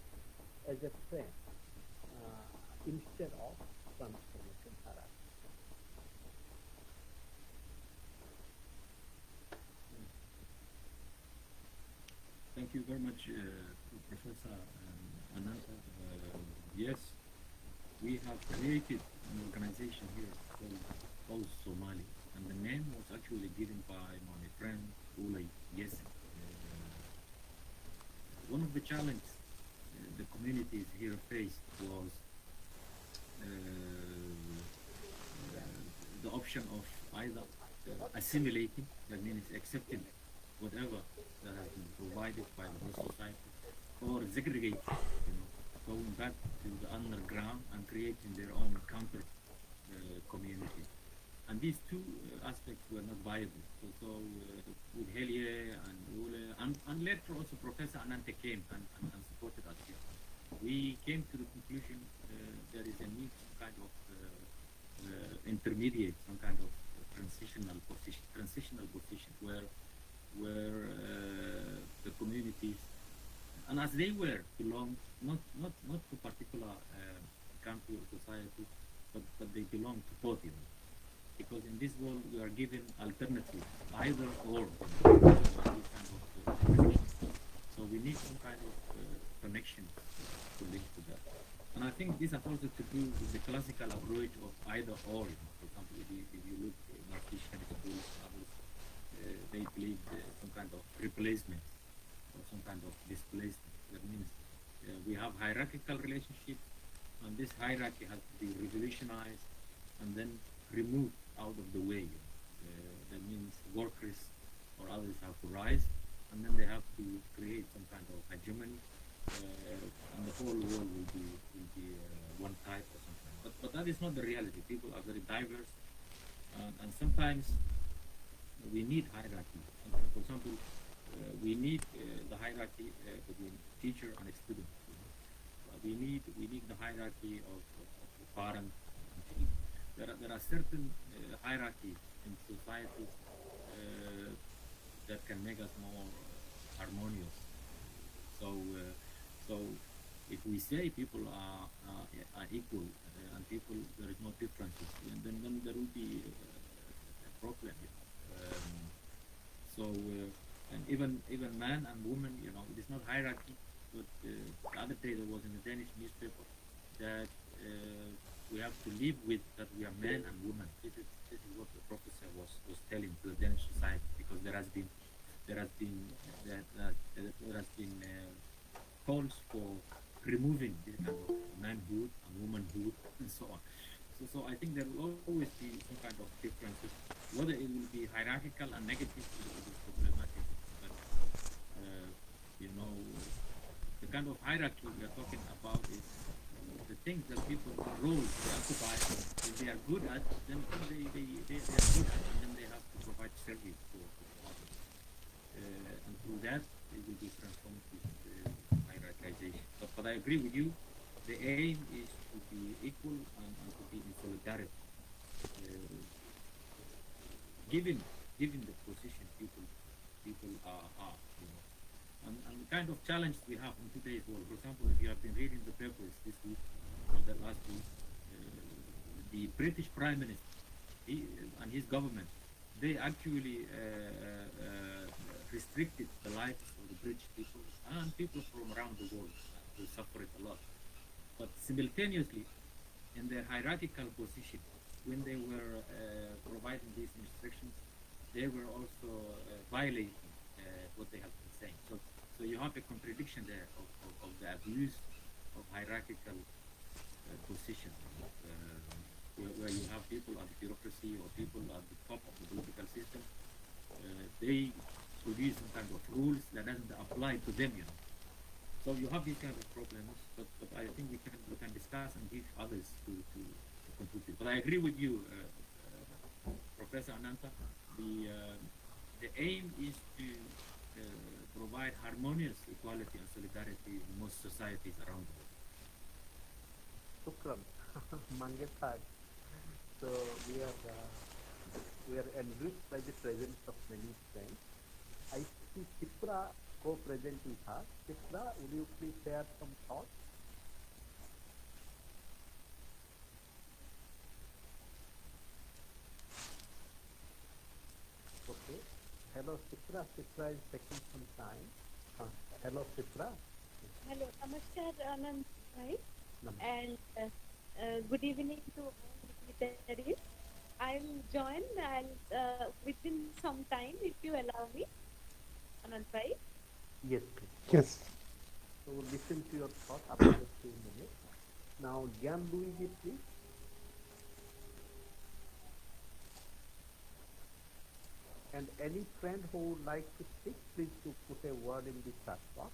as a frame instead of transformative hierarchy? Thank you very much, Professor Ananta. Yes, we have created an organization here called Somali, and the name was actually given by my friend Ulay. Yes. One of the challenges the communities here faced was the option of either assimilating, that means accepting whatever that has been provided by the whole society, or segregating, going back to the underground and creating their own counter community. And these two aspects were not viable. So with Helie and Ule, and later also Professor Ananta came and supported us here. We came to the conclusion there is a need some kind of intermediate, some kind of transitional position where the communities, and as they were, belong not to particular country or society, but they belong to both. Because in this world we are given alternatives, either or. So we need some kind of connection to link to that. And I think this has also to do with the classical approach of either or. For example, if you look at North Asian schools, they believe some kind of replacement or some kind of displacement. That means we have hierarchical relationships, and this hierarchy has to be revolutionized and then removed out of the way. That means workers or others have to rise, and then they have to create some kind of hegemony, and the whole world will be one type or something. But that is not the reality. People are very diverse, and sometimes we need hierarchy. For example, we need the hierarchy between teacher and student. We need the hierarchy of parent and child. There are certain hierarchies in societies that can make us more harmonious. So if we say people are equal and people there is no differences, then there will be a problem. And even man and woman, it is not hierarchy. But the other day there was in the Danish newspaper that we have to live with that we are men and women. This is what the professor was telling to the Danish society, because there has been calls for removing this kind of manhood and womanhood and so on. So I think there will always be some kind of differences. Whether it will be hierarchical and negative is problematic. But the kind of hierarchy we are talking about is the things that people, roles they occupy. If they are good at, then they are good at, and then they have to provide service for others. And through that, it will be transformative hierarchization. But I agree with you. The aim is to be equal and to be in solidarity. Given the position people are. And the kind of challenge we have in today's world. For example, if you have been reading the papers this week or the last week, the British Prime Minister and his government, they actually restricted the lives of the British people and people from around the world who suffered a lot. But simultaneously, in their hierarchical position, when they were providing these instructions, they were also violating what they have been saying. So you have a contradiction there of the abuse of hierarchical position, where you have people at the bureaucracy or people at the top of the political system. They produce some kind of rules that doesn't apply to them, you know. So you have these kind of problems, but I think we can discuss and give others to contribute. But I agree with you, Professor Ananta. The aim is to provide harmonious equality and solidarity in most societies around the world. Shukran, Mangetai. So we are enriched by the presence of many friends. I see Chipra co-present with us. Chipra, would you please share some thoughts? Okay. Hello, Chipra. Chipra is taking some time. Hello, Chipra. Hello, Namaskar, Anand, right? Namaste. And good evening to all dignitaries. I'll join within some time if you allow me. Anand, right? Yes, please. Yes. So we'll listen to your thoughts after a few minutes. Now, Gyan Luigi, please. And any friend who would like to speak, please to put a word in the chat box.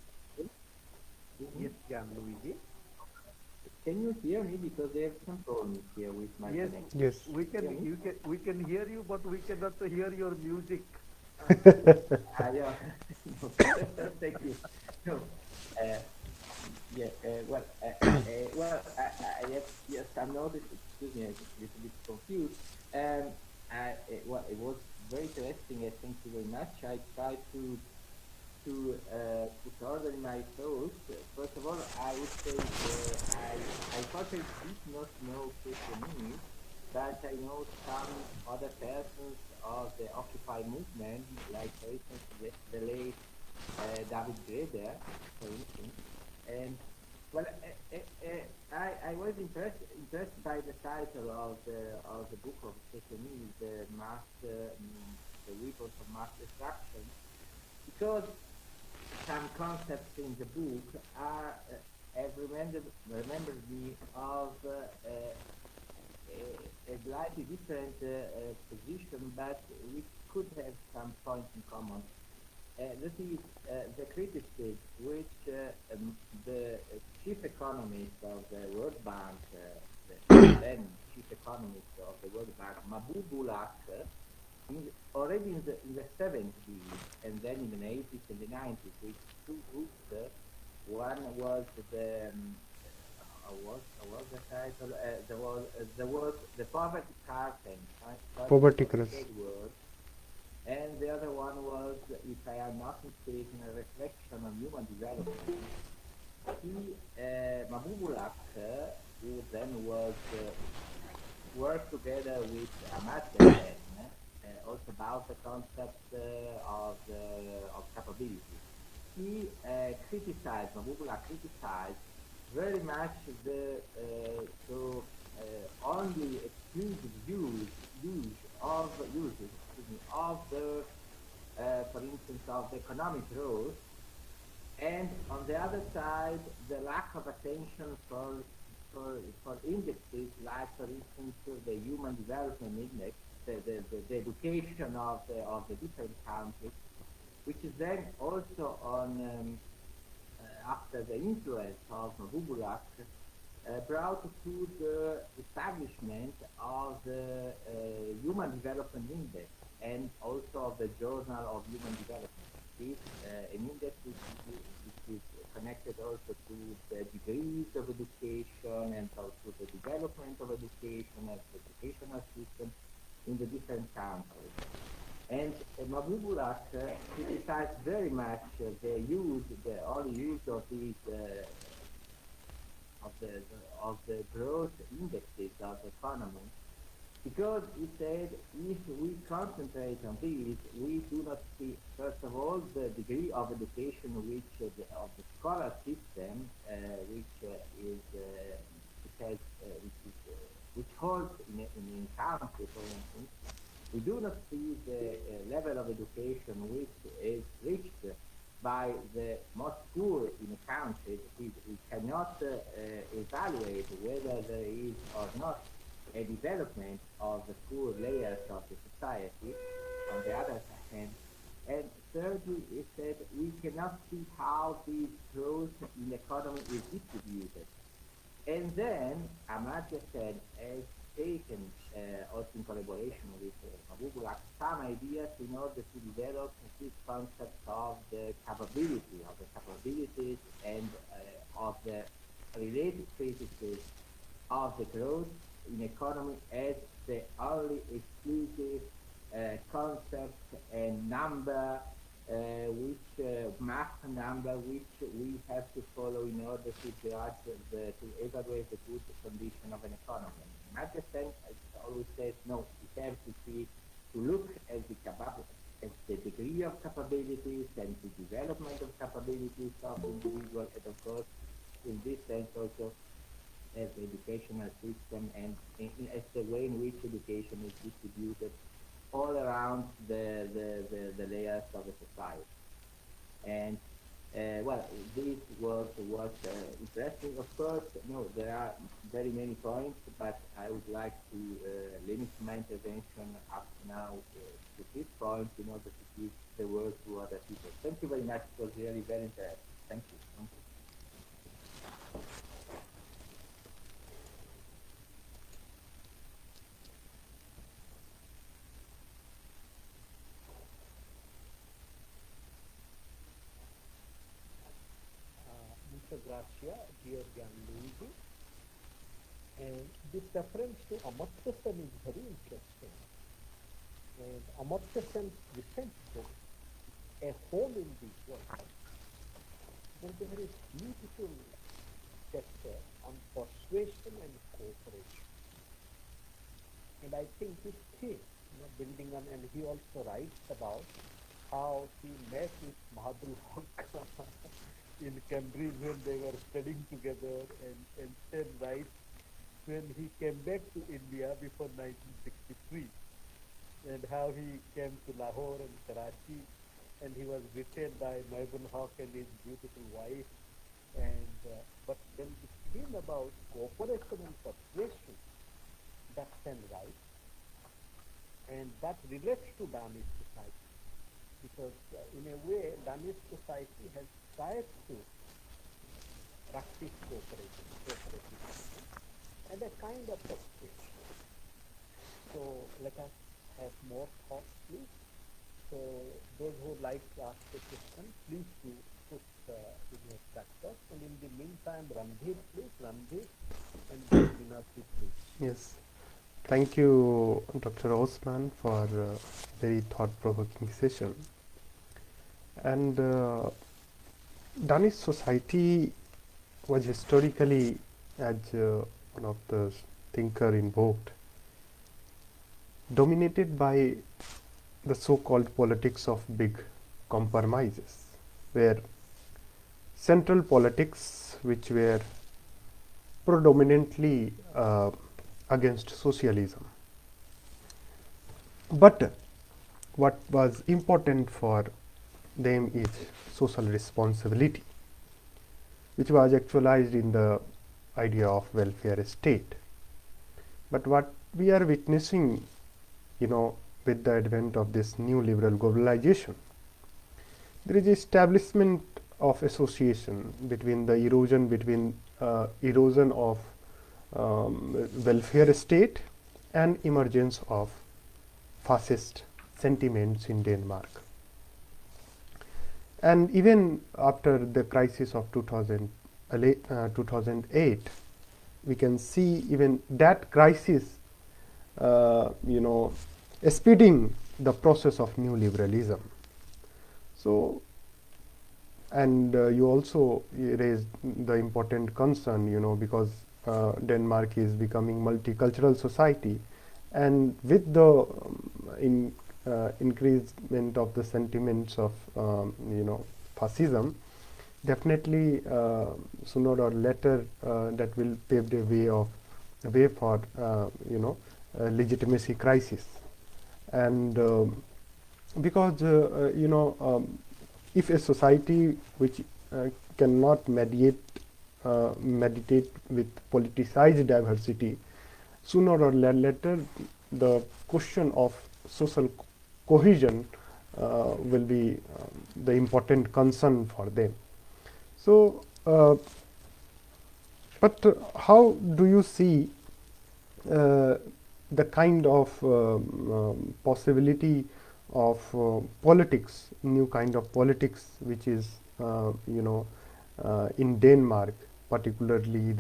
Yes, Gyan Luigi. Can you hear me? Because I have some problems here with my Yes, connection. Yes. we can hear you, but we cannot hear your music. Yeah. Thank you. No, yeah. I have some notice. Excuse me, I'm a little bit confused. It was very interesting. Thank you very much. I tried to put order in my thoughts. First of all, I would say I thought I did not know Christianese, but I know some other persons of the Occupy movement, like for instance the late David Greder, for instance. And well, I was impressed by the title of the book of Christianese, the Weapons of Mass Destruction, because some concepts in the book have remembered me of a slightly different position, but we could have some points in common. This is the criticism which the chief economist of the World Bank, the then chief economist of the World Bank, Mabubulak, already in the 70s and then in the 80s and the 90s, with two groups. One was the what was the title? There was the poverty cartel, Poverty crisis. And the other one was, if I am not mistaken, a reflection on human development. Mabubulak, who then was worked together with Amatya, also about the concept of capability. He Mabubulak criticized very much the only exclusive use of the, for instance, of the economic growth, and on the other side, the lack of attention for indexes like, for instance, the Human Development Index, the education of the different countries, which is then also on after the influence of Mabubulak, brought to the establishment of the Human Development Index and also of the Journal of Human Development. This an index which is connected also to the degrees of education and also the development of education and the educational system in the different countries. And Mabubulak criticized very much the only use of these of the growth indexes of the economy, because he said if we concentrate on these, we do not see, first of all, the degree of education of the scholar system, which holds in country, for instance. We do not see the level of education which is reached by the most poor in a country, we cannot evaluate whether there is or not a development of the poor layers of the society, on the other hand. And thirdly, is that we cannot see how this growth in economy is distributed. And then Amartya Sen has taken, also in collaboration with Google, some ideas in order to develop this concept of the capabilities and of the related criticism of the growth in economy as the only exclusive concept and number, math number, which we have to follow in order to judge to evaluate the good condition of an economy. Marcus always says, no, we have to see, to look at the degree of capabilities and the development of capabilities of individuals, and of course, in this sense also, as the educational system and as the way in which education is distributed all around the layers of the society. And well, this was interesting. Of course, no, there are very many points, but I would like to limit my intervention up now to this point in order to give the word to other people. Thank you very much. It was really very interesting. Thank you. Thank you. Gracia, dear young lady, and this reference to Amartya Sen is very interesting. And Amartya Sen's recent book, A Home in the World, there's a very beautiful chapter on persuasion and cooperation. And I think this theme, building on, and he also writes about how he met with Madras in Cambridge when they were studying together, and then right when he came back to India before 1963, and how he came to Lahore and Karachi, and he was greeted by Mehbun Haq and his beautiful wife, and but when it came about cooperation and persuasion, that's then right, and that relates to Danish society, because in a way Danish society has tried to practice cooperation and a kind of persuasion. So let us have more thoughts, please. So those who would like to ask a question, please do put in your chat box. And in the meantime, Randhir, please, Randhir, and Minati, please. Yes. Thank you, Dr. Osman, for a very thought-provoking session. And Danish society was historically, as one of the thinker invoked, dominated by the so-called politics of big compromises, where central politics, which were predominantly against socialism. But what was important for them is social responsibility, which was actualized in the idea of welfare state. But what we are witnessing, with the advent of this new liberal globalization, there is establishment of association between the erosion of welfare state and emergence of fascist sentiments in Denmark. And even after the crisis of 2008, we can see even that crisis, speeding the process of new liberalism. So, and you also raised the important concern, because Denmark is becoming multicultural society, and with the increasement of the sentiments of fascism, definitely sooner or later that will pave the way for legitimacy crisis. And because if a society which cannot meditate with politicized diversity, sooner or later the question of social cohesion will be the important concern for them. So, but how do you see the kind of possibility of politics, new kind of politics, which is in Denmark, particularly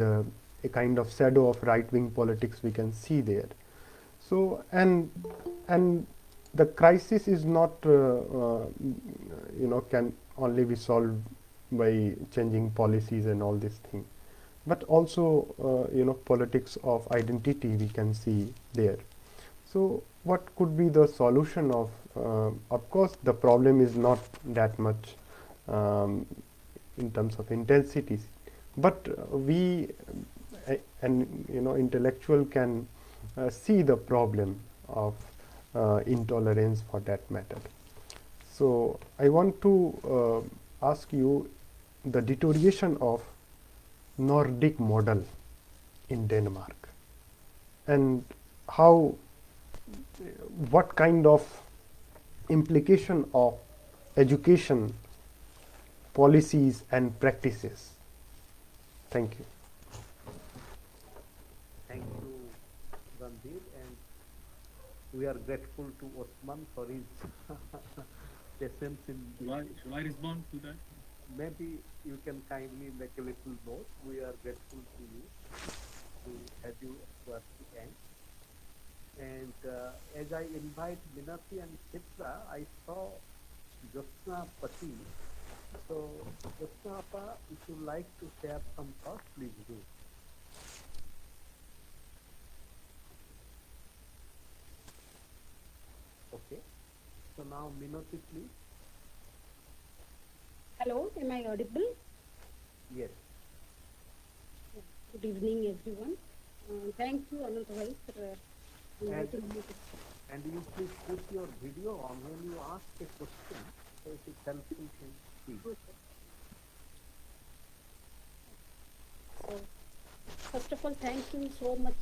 a kind of shadow of right-wing politics we can see there. So and the crisis is not can only be solved by changing policies and all these things, but also politics of identity we can see there. So what could be the solution of course the problem is not that much in terms of intensities, but we and intellectual can see the problem of intolerance for that matter. So I want to ask you the deterioration of Nordic model in Denmark, and how, what kind of implication of education policies and practices. Thank you. Thank you, Randhir, and we are grateful to Osman for his patience in. Shall I respond to that? Maybe you can kindly make a little note. We are grateful to you to have you towards the end. And as I invite Minati and Chitra, I saw Josna Pati. So, Josna Appa, if you like to share some thoughts, please do. Okay. So now, Minati, please. Hello, am I audible? Yes. Good evening, everyone. Thank you, Ananta, for inviting me. And you please put your video on when you ask a question, so it is helpful to see. So, first of all, thank you so much,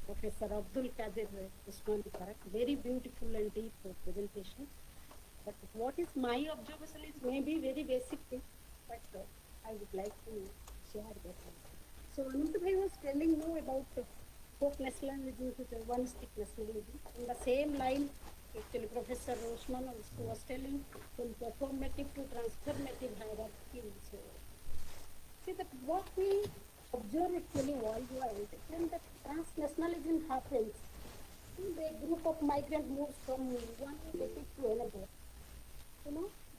Professor Abdul Kadir Usman. Very beautiful and deep presentation. But what is my observation is maybe very basic thing, but I would like to share that. So Ananta Bhai was telling you about folk nationalism to the one-stick nationalism. In the same line, actually Professor Osman also was telling from performative to transformative hierarchy. So see that what we observe actually worldwide, when the transnationalism happens, the group of migrants moves from one city to another.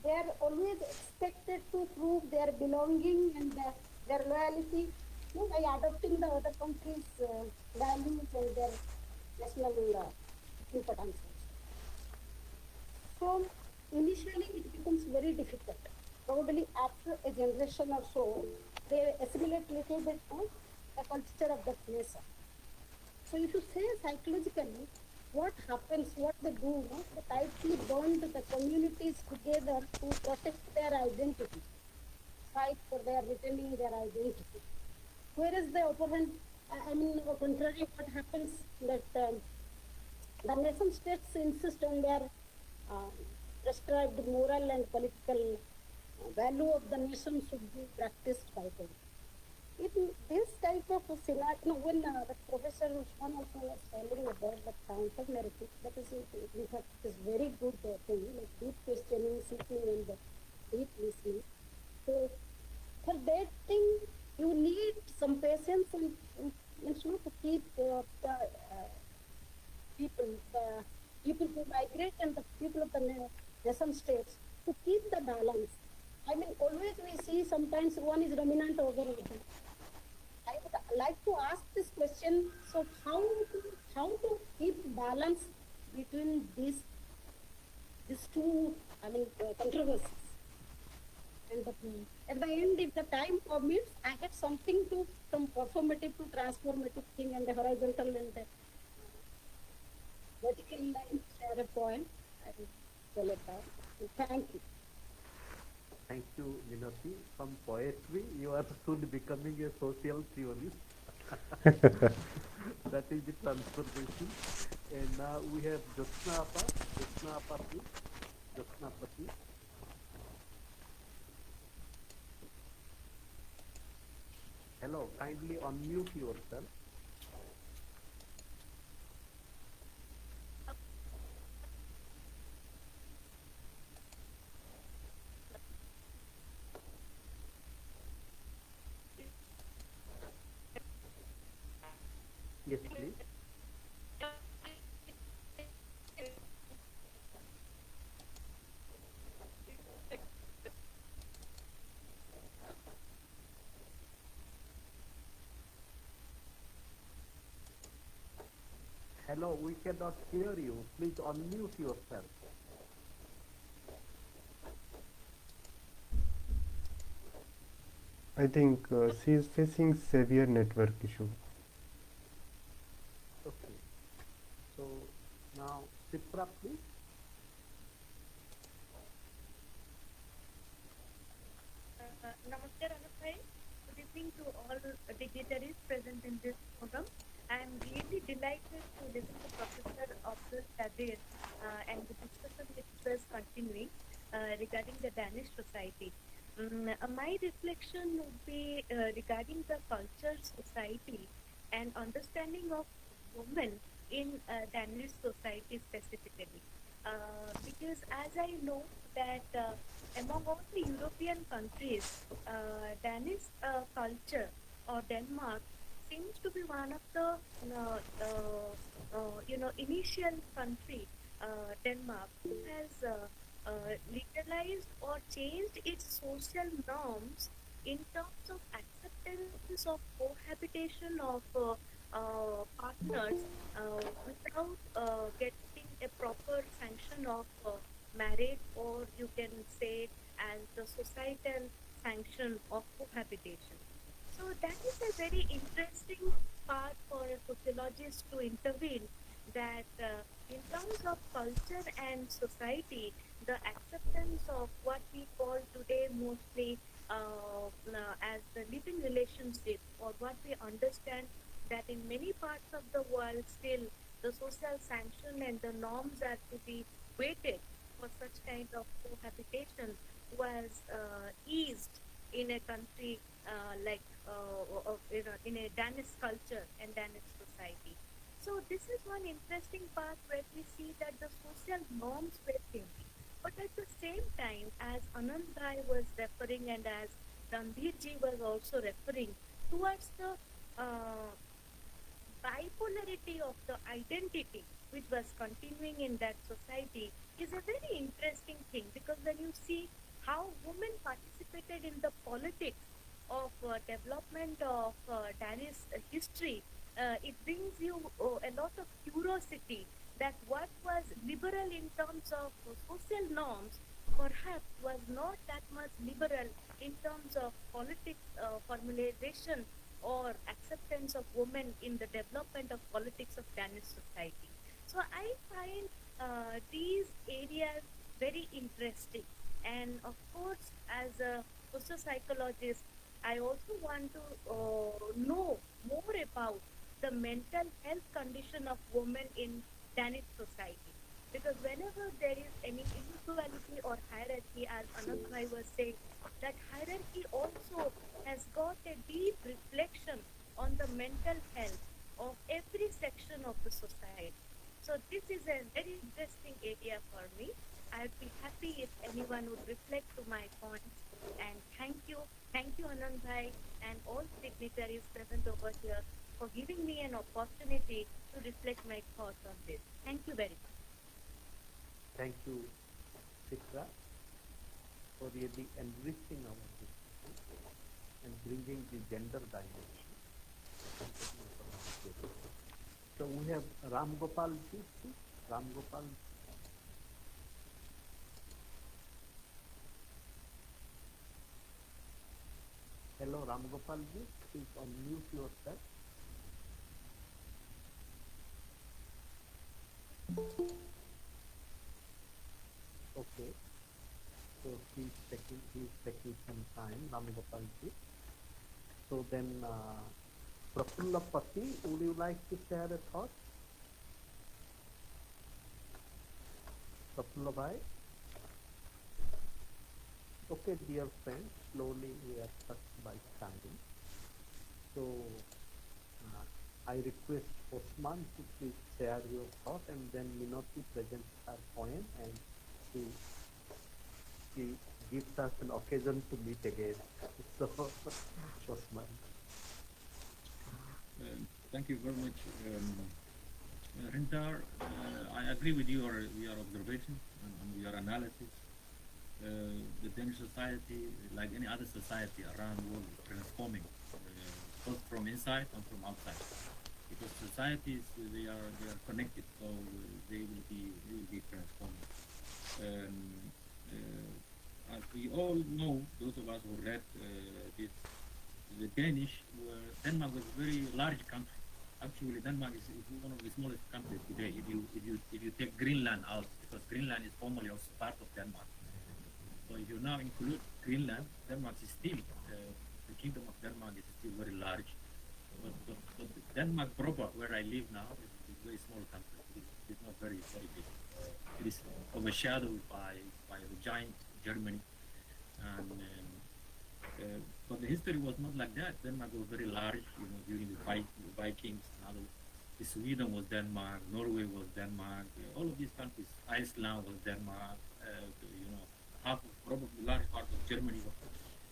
They are always expected to prove their belonging and their loyalty by adopting the other country's values and their national importance. So initially it becomes very difficult. Probably after a generation or so, they assimilate little bit the culture of that nation. So if you say psychologically, what happens, what they do, they tightly bond the communities together to protect their identity, fight for their retaining their identity. Whereas the opponent, contrary, what happens that the nation states insist on their prescribed moral and political value of the nation should be practiced by them. In this type of scenario, when the Professor Usman also was telling about the counter narrative, that is, in fact, it is very good thing, like deep questioning, seeking, and deep listening. So, for that thing, you need some patience and to keep the people who migrate and the people of the nation states to keep the balance. Always we see sometimes one is dominant over other. I would like to ask this question, so how to keep balance between these two, controversies? And at the end, if the time permits, I had something to, from performative to transformative thing and the horizontal and the vertical line share a point. I will tell it out. So thank you. Thank you, Minati. From poetry, you are soon becoming a social theorist. That is the transformation. And now we have Jyotsnapati. Hello, kindly unmute yourself. Yes, please. Hello, we cannot hear you. Please unmute yourself. I think she is facing severe network issue. Okay. So now, Sipra, please. Namaskar, Anupay. Good evening to all dignitaries present in this forum. I am really delighted to listen to Professor Abdul Kadir and the discussion which was continuing regarding the Danish society. My reflection would be regarding the culture, society, and understanding of women in Danish society specifically. Because as I know that among all the European countries, Danish culture or Denmark seems to be one of the initial country, Denmark, who has legalized or changed its social norms in terms of acceptance of cohabitation of partners without getting a proper sanction of marriage, or you can say as the societal sanction of cohabitation. So that is a very interesting part for a sociologist to intervene, that in terms of culture and society, the acceptance of what we call today mostly as the living relationship, or what we understand that in many parts of the world still the social sanction and the norms are to be weighted for such kind of cohabitation was eased in a country in a Danish culture and Danish society. So this is one interesting part where we see that the social norms were changing. But at the same time, as Anand Bhai was referring and as Randhir ji was also referring towards the uh, bipolarity of the identity which was continuing in that society is a very interesting thing, because when you see how women participated in the politics of development of Danish history, it brings you a lot of curiosity that what was liberal in terms of social norms perhaps was not that much liberal in terms of politics formalization or acceptance of women in the development of politics of Danish society. So I find these areas very interesting. And of course, as a social psychologist, I also want to know more about the mental health condition of women in Danish society. Because whenever there is any inequality or hierarchy, as Anand Bhai was saying, that hierarchy also has got a deep reflection on the mental health of every section of the society. So this is a very interesting area for me. I'd be happy if anyone would reflect to my points. And thank you Anand Bhai and all dignitaries present over here for giving me an opportunity to reflect my thoughts on this. Thank you very much. Thank you, Sipra, for really enriching our discussion and bringing the gender dimension. So we have Ram Gopal ji. Ram Gopal. Hello, Ram Gopal ji. Please unmute yourself. Okay. So he's taking some time, Ramgopalji. So then, Prafulla Pati, would you like to share a thought? Prafulla Bhai? Okay, dear friends, slowly we are touched by time. So, I request Osman to please share your thought, and then Minati presents her poem, and she gives us an occasion to meet again. So, Osman. Thank you very much, Rindar. I agree with your observation and your analysis. The Danish society, like any other society around the world, is transforming, both from inside and from outside. Because societies they are connected, so they will be transforming. As we all know, those of us who read this, the Danish Denmark was a very large country. Actually, Denmark is one of the smallest countries today. If you take Greenland out, because Greenland is formerly also part of Denmark. So if you now include Greenland, Denmark is still the kingdom of Denmark is still very large. But Denmark proper, where I live now, is a very small country. It's not very big. It is overshadowed by the giant Germany. And but the history was not like that. Denmark was very large, during the Vikings and others. Sweden was Denmark, Norway was Denmark, all of these countries, Iceland was Denmark, half of, probably large part of Germany,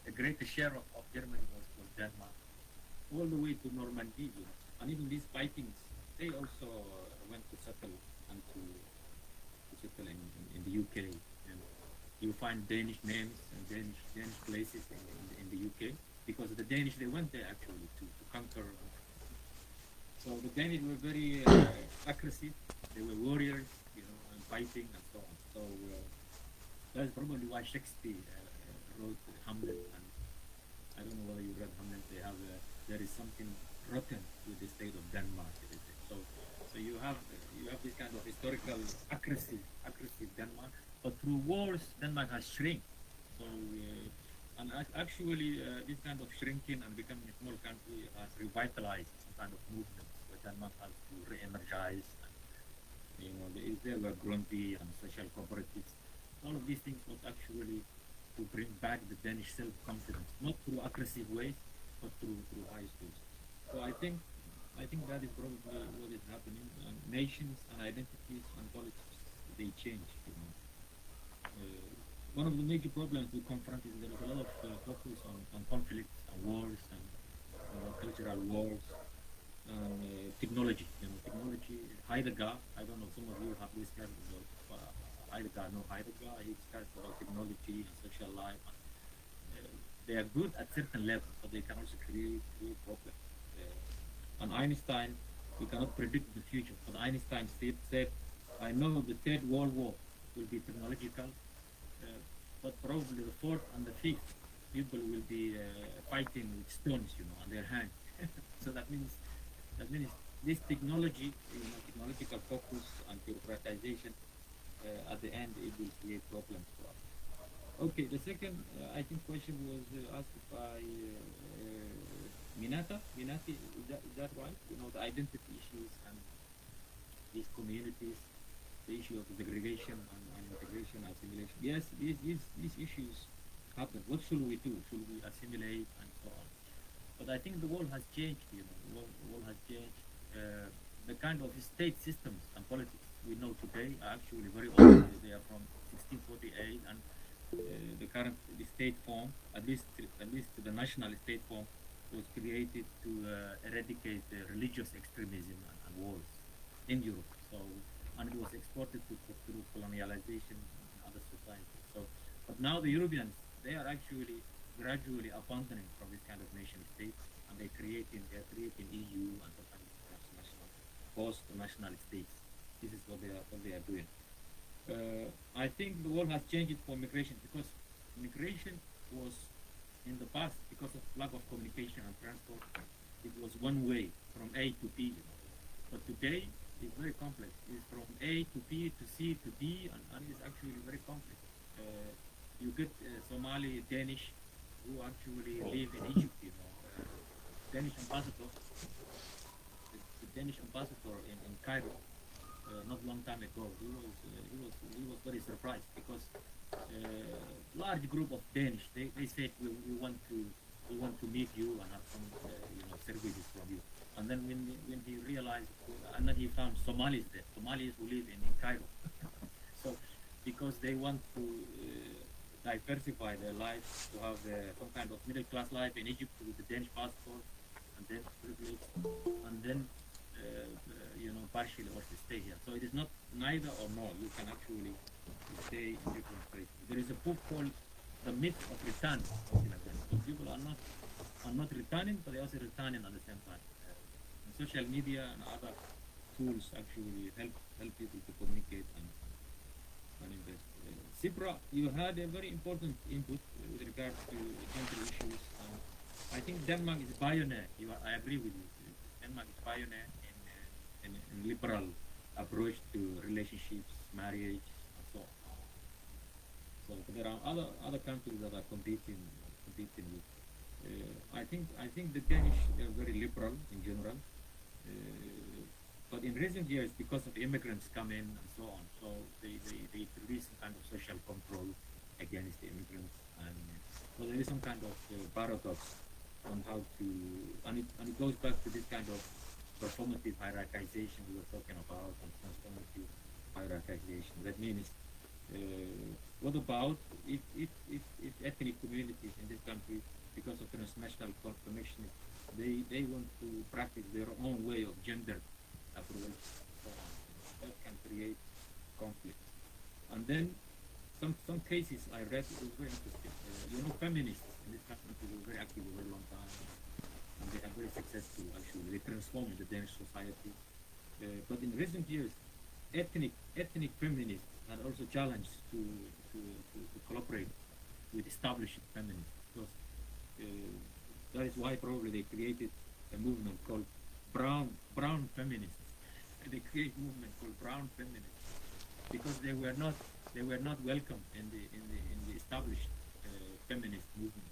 a greater share of Germany was Denmark, all the way to Normandy, and even these Vikings, they also went to settle and to settle in the UK. And you find Danish names and Danish places in the UK because the Danish they went there actually to conquer. So the Danish were very aggressive. They were warriors, and fighting and so on. So that's probably why Shakespeare wrote Hamlet. And I don't know whether you read Hamlet. They have there is something rotten with the state of Denmark. So you have this kind of historical aggressive Denmark. But through wars, Denmark has shrunk. So and actually, this kind of shrinking and becoming a small country has revitalized some kind of movement where Denmark has to re-energize. There were Grundtvig and social cooperatives. All of these things was actually to bring back the Danish self-confidence, not through aggressive ways, but through high schools. So I think that is probably what is happening. Nations and identities and politics, they change. One of the major problems we confront is there is a lot of focus on conflicts and wars and cultural wars and technology. Technology, Heidegger, I don't know, some of you have discussed about Heidegger, no Heidegger, he discussed about technology and social life. They are good at certain levels, but they can also create problems. And Einstein, we cannot predict the future, but Einstein said, I know the Third World War will be technological, but probably the fourth and the fifth people will be fighting with stones, on their hands. So that means this technology, technological focus and bureaucratization, at the end it will create problems for us. Okay, the second I think question was asked by Minati, is that right? The identity issues and these communities, the issue of segregation and integration, assimilation. Yes, these issues happen. What should we do? Should we assimilate and so on? But I think the world has changed. The world has changed. The kind of state systems and politics we know today are actually very old. They are from 1648, and the state form, at least the national state form, was created to eradicate religious extremism and wars in Europe. So, and it was exported through colonialization in other societies. So, but now the Europeans, they are actually gradually abandoning from this kind of nation states, and they're creating EU and some kind of transnational, post-national states. This is what they are doing. I think the world has changed for migration, because migration was in the past, because of lack of communication and transport, it was one way from A to B. But today it's very complex. It's from A to B to C to D, and it's actually very complex. you get Somali, Danish, who actually live in Egypt, you know. Danish ambassador, the Danish ambassador in Cairo, not long time ago, he was very surprised because large group of Danish, they said we want to meet you and have some services from you. And then when he realized, and then he found Somalis there, Somalis who live in Cairo. So because they want to diversify their lives, to have some kind of middle class life in Egypt with the Danish passport, and then privilege, and then partially also stay here. So it is not neither or nor. You can actually stay in different places. There is a book called The Myth of Return. So people are not returning, but they also returning at the same time. Social media and other tools actually help people to communicate and invest. Sipra, you had a very important input with regards to country issues. I think Denmark is a pioneer. I agree with you. Denmark is pioneer in liberal approach to relationships, marriage, and so on. So there are other countries that are competing with. I think the Danish are very liberal in general, but in recent years, because of immigrants come in and so on, so they introduce some kind of social control against the immigrants, and so there is some kind of paradox on how to, and it goes back to this kind of performative hierarchization we were talking about, and transformative hierarchization. That means, what about if ethnic communities in this country, because of transnational connection, they want to practice their own way of gender approach, so on. That can create conflict. And then some cases I read, it was very interesting. Feminists in this country were very active for a very long time, and they are very successful actually. They transformed the Danish society. But in recent years, ethnic feminists had also challenged to collaborate with established feminists, because that is why probably they created a movement called brown feminists. They create a movement called brown feminists because they were not welcome in the established feminist movement.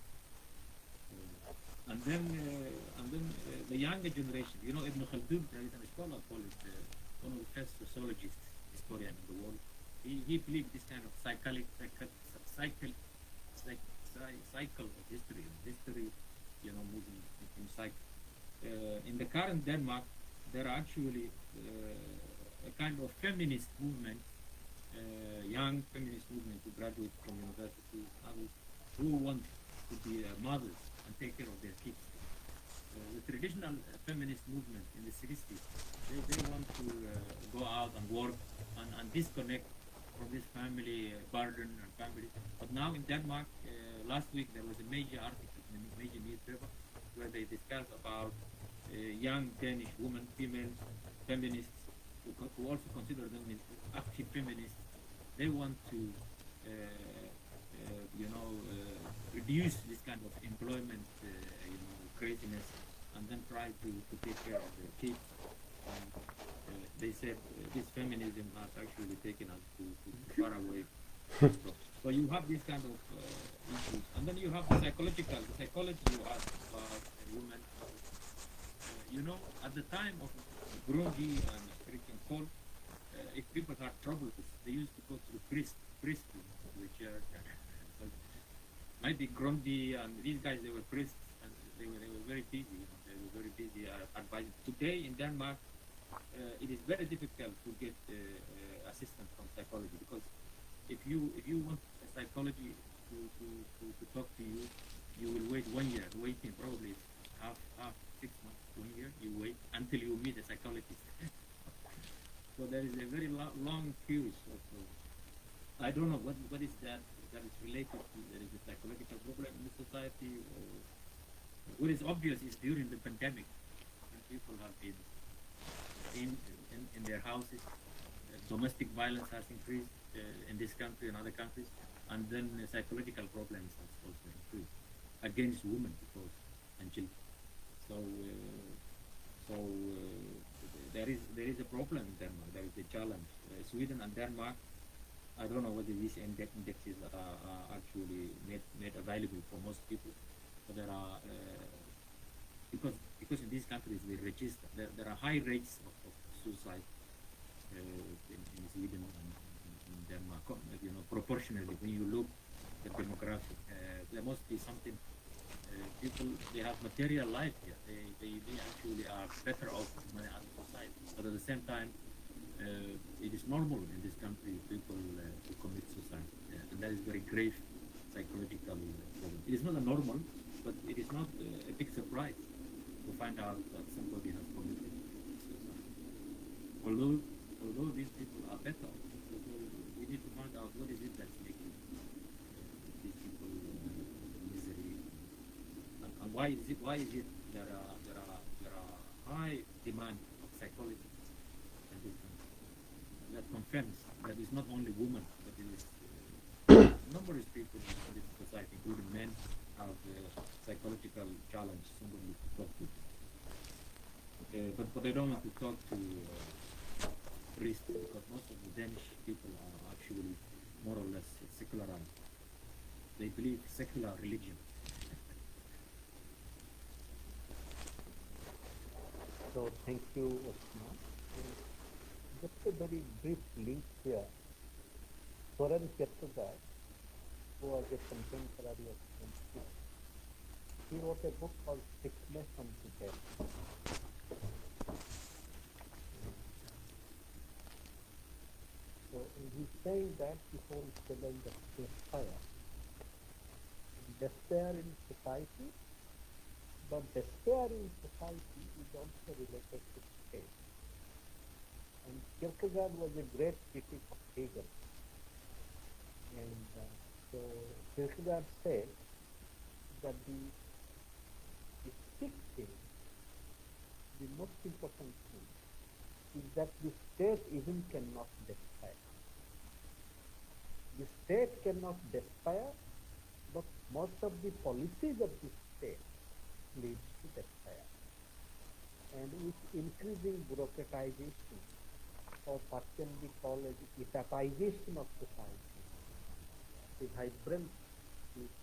And then the younger generation, Ibn Khaldun, there is a scholar called one of the first sociologists, historian in the world. He believed this kind of cycle of history, moving in cycle. In the current Denmark, there are actually a kind of feminist movement, young feminist movement who graduate from universities, others who want to be mothers and take care of their kids. The traditional feminist movement in the 60s, they want to go out and work and disconnect from this family burden and family. But now in Denmark, last week there was a major article in a major newspaper where they discussed about young Danish women, females, feminists, who also consider them as active feminists. They want to, reduce this kind of employment, craziness, and then try to take care of their kids. And they said this feminism has actually taken us to far away. So you have this kind of issues, and then you have the psychology you asked about a woman. At the time of Grundy and Christian Paul, if people had troubles, they used to go to the priest to the church. So maybe Grundy and these guys, they were priests, and they were very busy. They were very busy advising. Today in Denmark, it is very difficult to get assistance from psychology, because if you want a psychology to talk to you, you will wait 1 year, waiting probably half 6 months, 1 year, you wait until you meet a psychologist. So there is a very long queue. So I don't know what is that is related to. There is a psychological problem in the society. Or what is obvious is during the pandemic, when people have been in their houses, domestic violence has increased in this country and other countries, and then psychological problems has also increased against women, of course, and children. So there is a problem in Denmark. There is a challenge. Sweden and Denmark I don't know whether these indexes are actually made available for most people, but there are because in these countries they register there are high rates of suicide in Sweden and Denmark. Proportionally, when you look at the demographic, there must be something. People they have material life here. They actually are better off in many other societies. But at the same time, it is normal in this country people to commit suicide, and that is very grave psychological problem. It is not a normal, but it is not a big surprise to find out that somebody has committed suicide. Although these people are better, we need to find out what is it that's making these people misery, and why is it there are high demand of psychology in this country that confirms that it's not only women, but it is numerous people in this society, including men, have psychological challenge somebody to talk to. But I don't want to talk to priests because most of the Danish people are actually more or less secularized. They believe secular religion. So thank you, Osman. Just a very brief link here. Soren Kierkegaard, who was a contemporary of Shakespeare, he wrote a book called Sickness unto Death. So he's saying that the whole challenge of despair. Despair in society, but despair in society is also related to state. And Kierkegaard was a great critic of Hegel. And so Kierkegaard said that the sick thing, the most important thing, is that the state even cannot despair. The state cannot despair, but most of the policies of the state leads to despair. And with increasing bureaucratization, or what can be called as etatization of society, the vibrant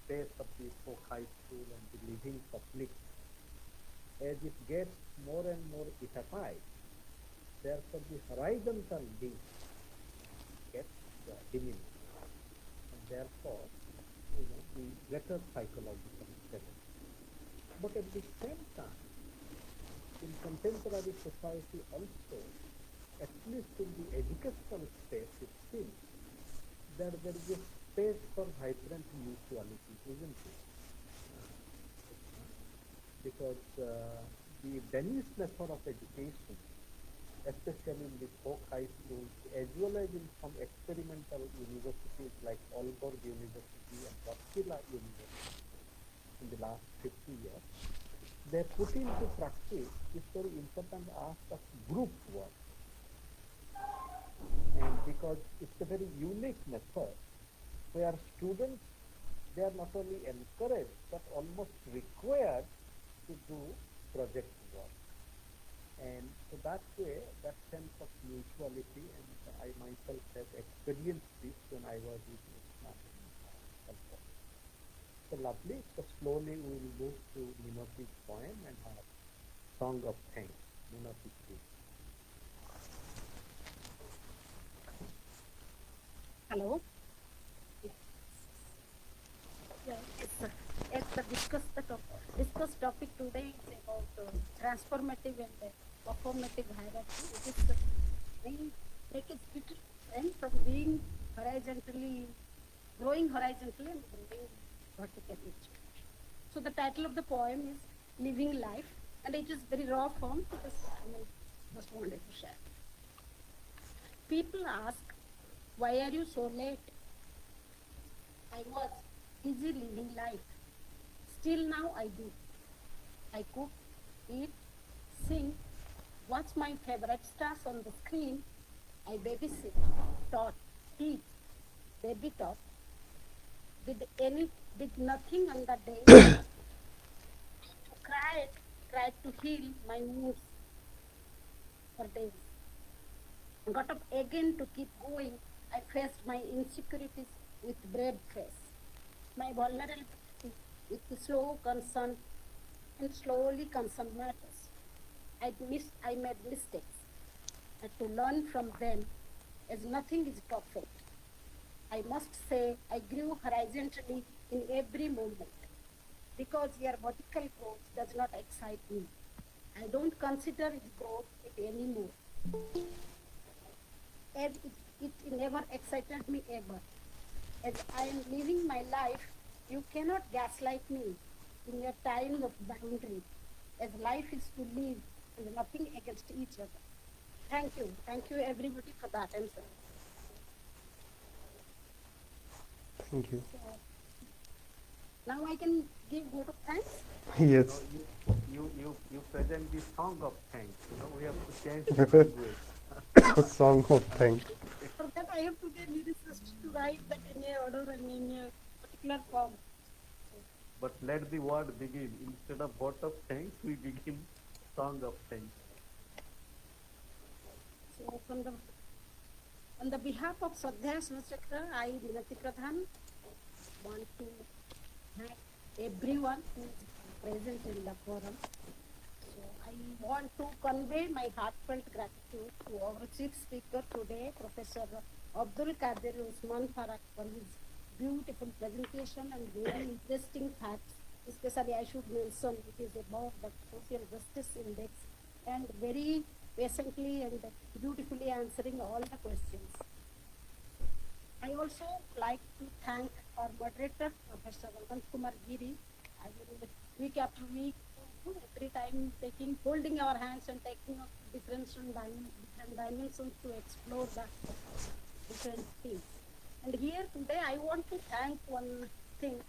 space of the folk high school and the living public, as it gets more and more etatized, therefore the horizontal link gets diminished, and therefore the better psychological setting. But at the same time, in contemporary society also, at least in the educational space, it seems that there is a space for vibrant mutuality, isn't it? Because the Danish method of education, especially in the folk high schools, as well as in some experimental universities like Aalborg University and Roskilde University in the last 50 years, they put into practice this very important act of group work. And because it's a very unique method where students, they are not only encouraged but almost required to do project work. And so that way, that sense of mutuality, and I myself have experienced this when I was with Osman. So lovely. So slowly we will move to Minati's poem and her song of thanks. Minati, please. Hello. Yeah, yes, the discussed topic today is about transformative and performative hierarchy. It is we take it different from being growing horizontally and growing vertically. So the title of the poem is Living Life, and it is very raw form because I just wanted to share. People ask, why are you so late? I was busy living life. Still now I do. I cook, eat, sing, watch my favorite stars on the screen. I babysit, taught, teach, baby taught. Did nothing on that day. Tried to heal my moods for days. Got up again to keep going I faced my insecurities with brave face, my vulnerability with slow concern and slowly concern matters. I made mistakes, and to learn from them as nothing is perfect. I must say I grew horizontally in every moment because your vertical growth does not excite me. I don't consider it growth anymore. As it never excited me ever. As I am living my life, you cannot gaslight me in your time of boundary, as life is to live and nothing against each other. Thank you. Thank you everybody for that answer. Thank you. So, now I can give vote of thanks. Yes. You present the song of thanks. We have to change the language. A song of thanks. For that I have to get lyricist to write that in a order and in a particular form. But let the word begin. Instead of vote of thanks, we begin song of thanks. So on the behalf of Swadhyaya Chakra, I, Minati Pradhan, want to thank everyone who is present in the forum. So I want to convey my heartfelt gratitude to our chief speaker today, Professor Abdul Qadir Usman Farah, for his beautiful presentation and very interesting facts. Especially I should mention it is about the social justice index and very patiently and beautifully answering all the questions. I also like to thank our moderator, Professor Kumar Giri. I will week after week, every time holding our hands and taking up different dimensions to explore the different things. And here today I want to thank one thing,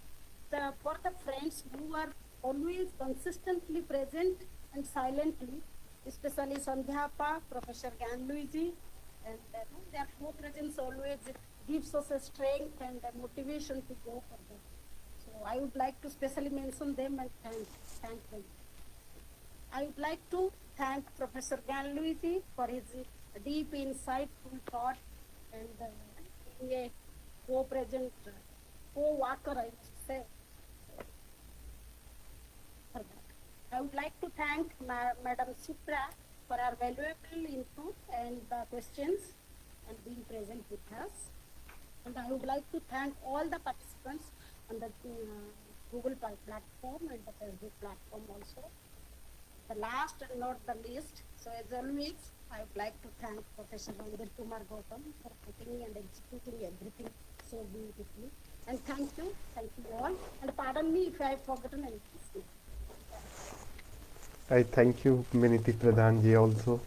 for the friends who are always consistently present and silently, especially Sandhyapa, Professor Ganluiji, and their co-presence always gives us a strength and a motivation to go further. So I would like to specially mention them and thank them. I would like to thank Professor Ganluiji for his deep, insightful thought and being a co-present, co-worker, I must say. For that. I would like to thank Madam Supra for her valuable input and the questions and being present with us. And I would like to thank all the participants on the Google platform and the Facebook platform also. The last and not the least, so as always, I would like to thank Professor Randhir Kumar Gautam for putting and executing everything so beautifully. And thank you all. And pardon me if I have forgotten anything. I thank you, Minati Pradhan ji also.